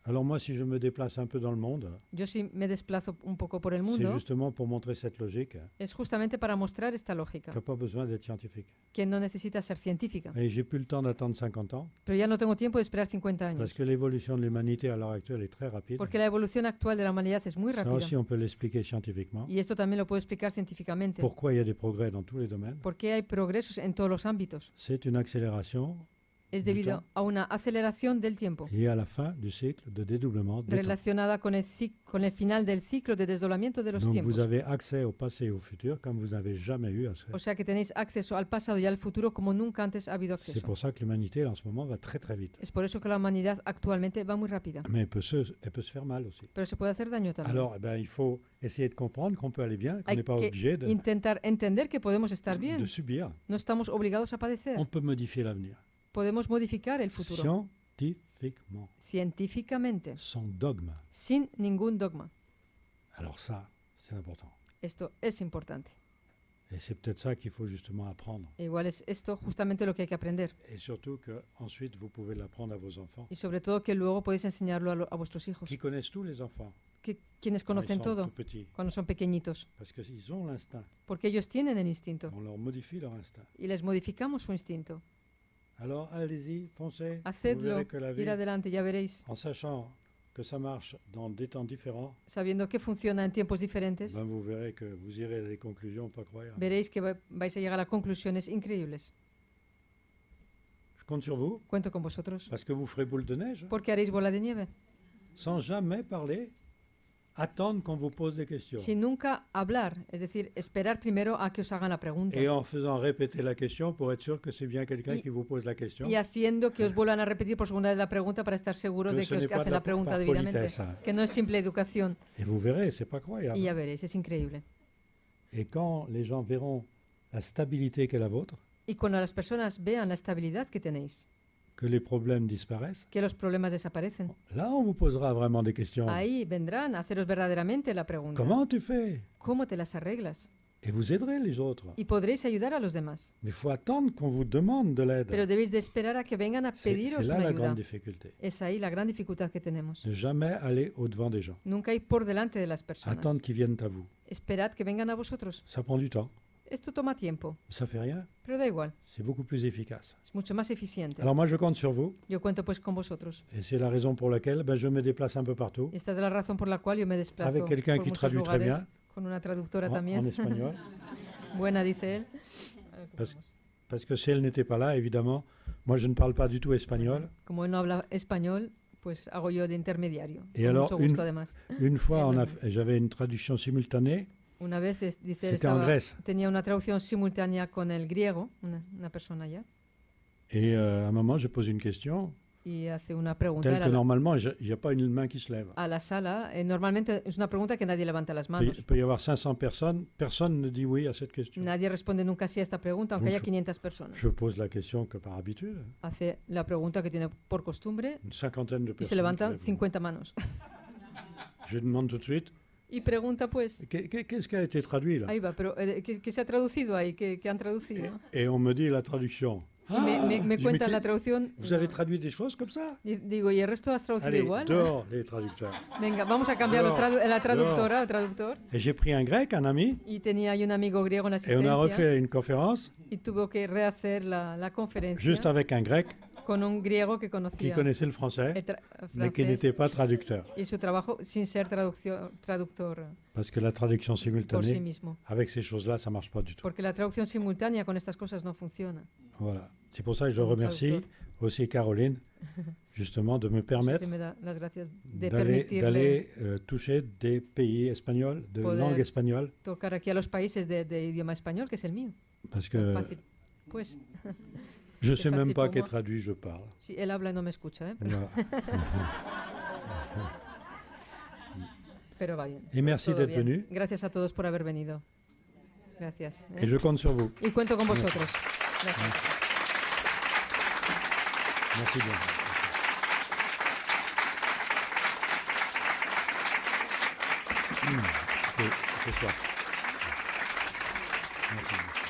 Alors moi, si je me déplace un peu dans le monde, Yo sí me desplazo un poco por el c'est mundo, justement pour montrer cette logique es justamente para mostrar esta lógica, qui n'a pas besoin d'être scientifique. que no necesita ser científica. Et j'ai plus le temps d'attendre 50 ans, Pero ya no tengo tiempo de esperar 50 parce años, que l'évolution de l'humanité à l'heure actuelle est très rapide. porque la evolución actual de la humanidad es muy Ça rápida. aussi, on peut l'expliquer scientifiquement. Y esto también lo puedo explicar científicamente. Pourquoi il y a des progrès dans tous les domaines? ¿Por qué hay progresos en todos los ámbitos? C'est une accélération es du debido temps a una aceleración del tiempo liée à la fin du cycle de dédoublement des temps. relacionada con con el final del ciclo de desdoblamiento de los Donc tiempos. vous avez accès au passé et au futur comme vous n'avez jamais eu accès. O sea que tenéis acceso al pasado y al futuro como nunca antes ha habido C'est acceso. pour ça que l'humanité en ce moment va très très vite. Es por eso que la humanidad actualmente va muy rápida, Mais elle peut se faire mal aussi. pero se puede hacer daño también. Alors eh ben, il faut essayer de comprendre qu'on peut aller bien, qu'on Hay n'est pas que obligé intentar entender que podemos estar de bien, subir. no estamos obligados a padecer. On peut modifier l'avenir. Podemos modificar el futuro Scientifiquement, científicamente, sans dogme. sin ningún dogma. Alors ça, c'est important. Esto es importante. Et c'est peut-être ça qu'il faut justement apprendre. Igual es esto justamente lo que hay que aprender. Et surtout qu'ensuite, vous pouvez l'apprendre à vos enfants. Y sobre todo que luego podéis enseñarlo a vuestros hijos, Qui connaissent tous les enfants. quienes quand ils conocen sont todo tout petits. cuando son pequeñitos, Parce qu'ils ont l'instinct. porque ellos tienen el instinto On leur modifie leur instinct. y les modificamos su instinto. Alors, allez-y, foncez. Vous Hacedlo, verrez que la vie, ir adelante, ya veréis, en sachant que ça marche dans des temps différents, sabiendo que funciona en tiempos diferentes, ben vous verrez que vous irez à des conclusions pas croyables. veréis que vais a llegar a conclusiones increíbles. Je compte sur vous, Cuento con vosotros, parce que vous ferez boule de neige, porque haréis bola de nieve, sans jamais parler, attendre qu'on vous pose des questions. sin nunca hablar, es decir, esperar primero a que os hagan la pregunta. Et en faisant répéter la question pour être sûr que c'est bien quelqu'un Y- qui vous pose la question. Y haciendo que os vuelvan a repetir por segunda vez la pregunta para estar seguros Que de ce que os n'est pas hacen de la la pregunta par debidamente. politesse, hein. Que no es simple educación. Et vous verrez, c'est pas croyable. Y ya veréis, es increíble. Et quand les gens verront la stabilité qu'est la vôtre, Y cuando las personas vean la estabilidad que tenéis, que les problèmes disparaissent, que los problemas desaparecen, là on vous posera vraiment des questions. ahí vendrán a haceros verdaderamente la pregunta. Comment tu fais? ¿Cómo te las arreglas? Et vous aiderez les autres. Y podréis ayudar a los demás. Mais il faut attendre qu'on vous demande de l'aide. Pero debéis de esperar a que vengan a C'est pediros là una la ayuda. grande difficulté. Es ahí la gran dificultad que tenemos. Ne jamais aller au-devant des gens. Nunca ir por delante de las personas. Attendre qu'ils viennent à vous. Esperad que vengan a vosotros. Ça prend du temps. Esto toma tiempo, Ça fait rien. pero da igual. C'est beaucoup plus efficace. Es mucho más eficiente. Alors moi je compte sur vous. Yo cuento pues con vosotros. Et c'est la raison pour laquelle ben, je me déplace un peu partout. Esta es la razón por la cual yo me desplazo Avec quelqu'un por qui muchos traduit très lugares, bien. con una traductora En también. espagnol. Buena, dice él. Parce que si elle n'était pas là, évidemment, moi je ne parle pas du tout espagnol. Como él no habla español, pues hago yo de intermediario. Y con alors, mucho gusto, además. Une fois, Bien. j'avais une traduction simultanée. Una vez, dice él, C'était en Grèce. tenía una traducción simultánea con el griego, una persona ya, Et à un moment, je pose une question y hace una pregunta telle que normalement, il n'y a pas une main qui se lève. a la sala. Normalmente es una pregunta que nadie levanta las Il manos. peut y avoir 500 personnes, personne ne dit oui à cette question. Nadie responde nunca sí a esta pregunta, aunque Donc, haya 500 personas. Je pose la question que par habitude. Hace la pregunta que tiene por costumbre Une cinquantaine de y personnes. se qui levantan lèvent. 50 manos. Je demande tout de suite, Y pregunta pues, qu'est-ce qui a été traduit là? ahí va, pero ¿qué se ha traducido ahí? ¿Qué han traducido? Et on me dit la traduction. Y me Je dis, mais cuentan la traducción. Vous avez traduit des choses comme ça? Y digo, ¿y el resto has traducido Allez, igual? dehors les traducteurs. Venga, vamos a cambiar la traductora o traductor. Et j'ai pris un grec, un ami, Y tenía ahí un amigo griego en la et on a asistencia refait une conférence y tuvo que rehacer la conferencia juste avec un grec con un griego que qui conocía connaissait le français, el mais qui francés n'était pas traducteur. y su trabajo sin ser traductor Parce que la traduction por sí simultanée, mismo. avec ces choses-là, ça marche pas du tout. Porque la traducción simultánea con estas cosas no funciona. Voilà. C'est pour ça que je Un remercie traducteur. aussi Caroline, justement, de me Así permettre que me da las gracias de d'aller permitirle toucher des pays espagnols, de Poder langue espagnole, tocar aquí a los países de idioma español, que es el mío. parce Tan que fácil. Pues, je c'est sais même facile pas pour quel moi. traduit je parle. si él habla y no me escucha, Voilà. pero va bien. Et merci Todo d'être bien. venu. Gracias a todos por haber venido. Gracias. ¿eh? Et je compte sur vous. Y cuento con vosotros. Gracias. Merci bien. C'est soir. Merci.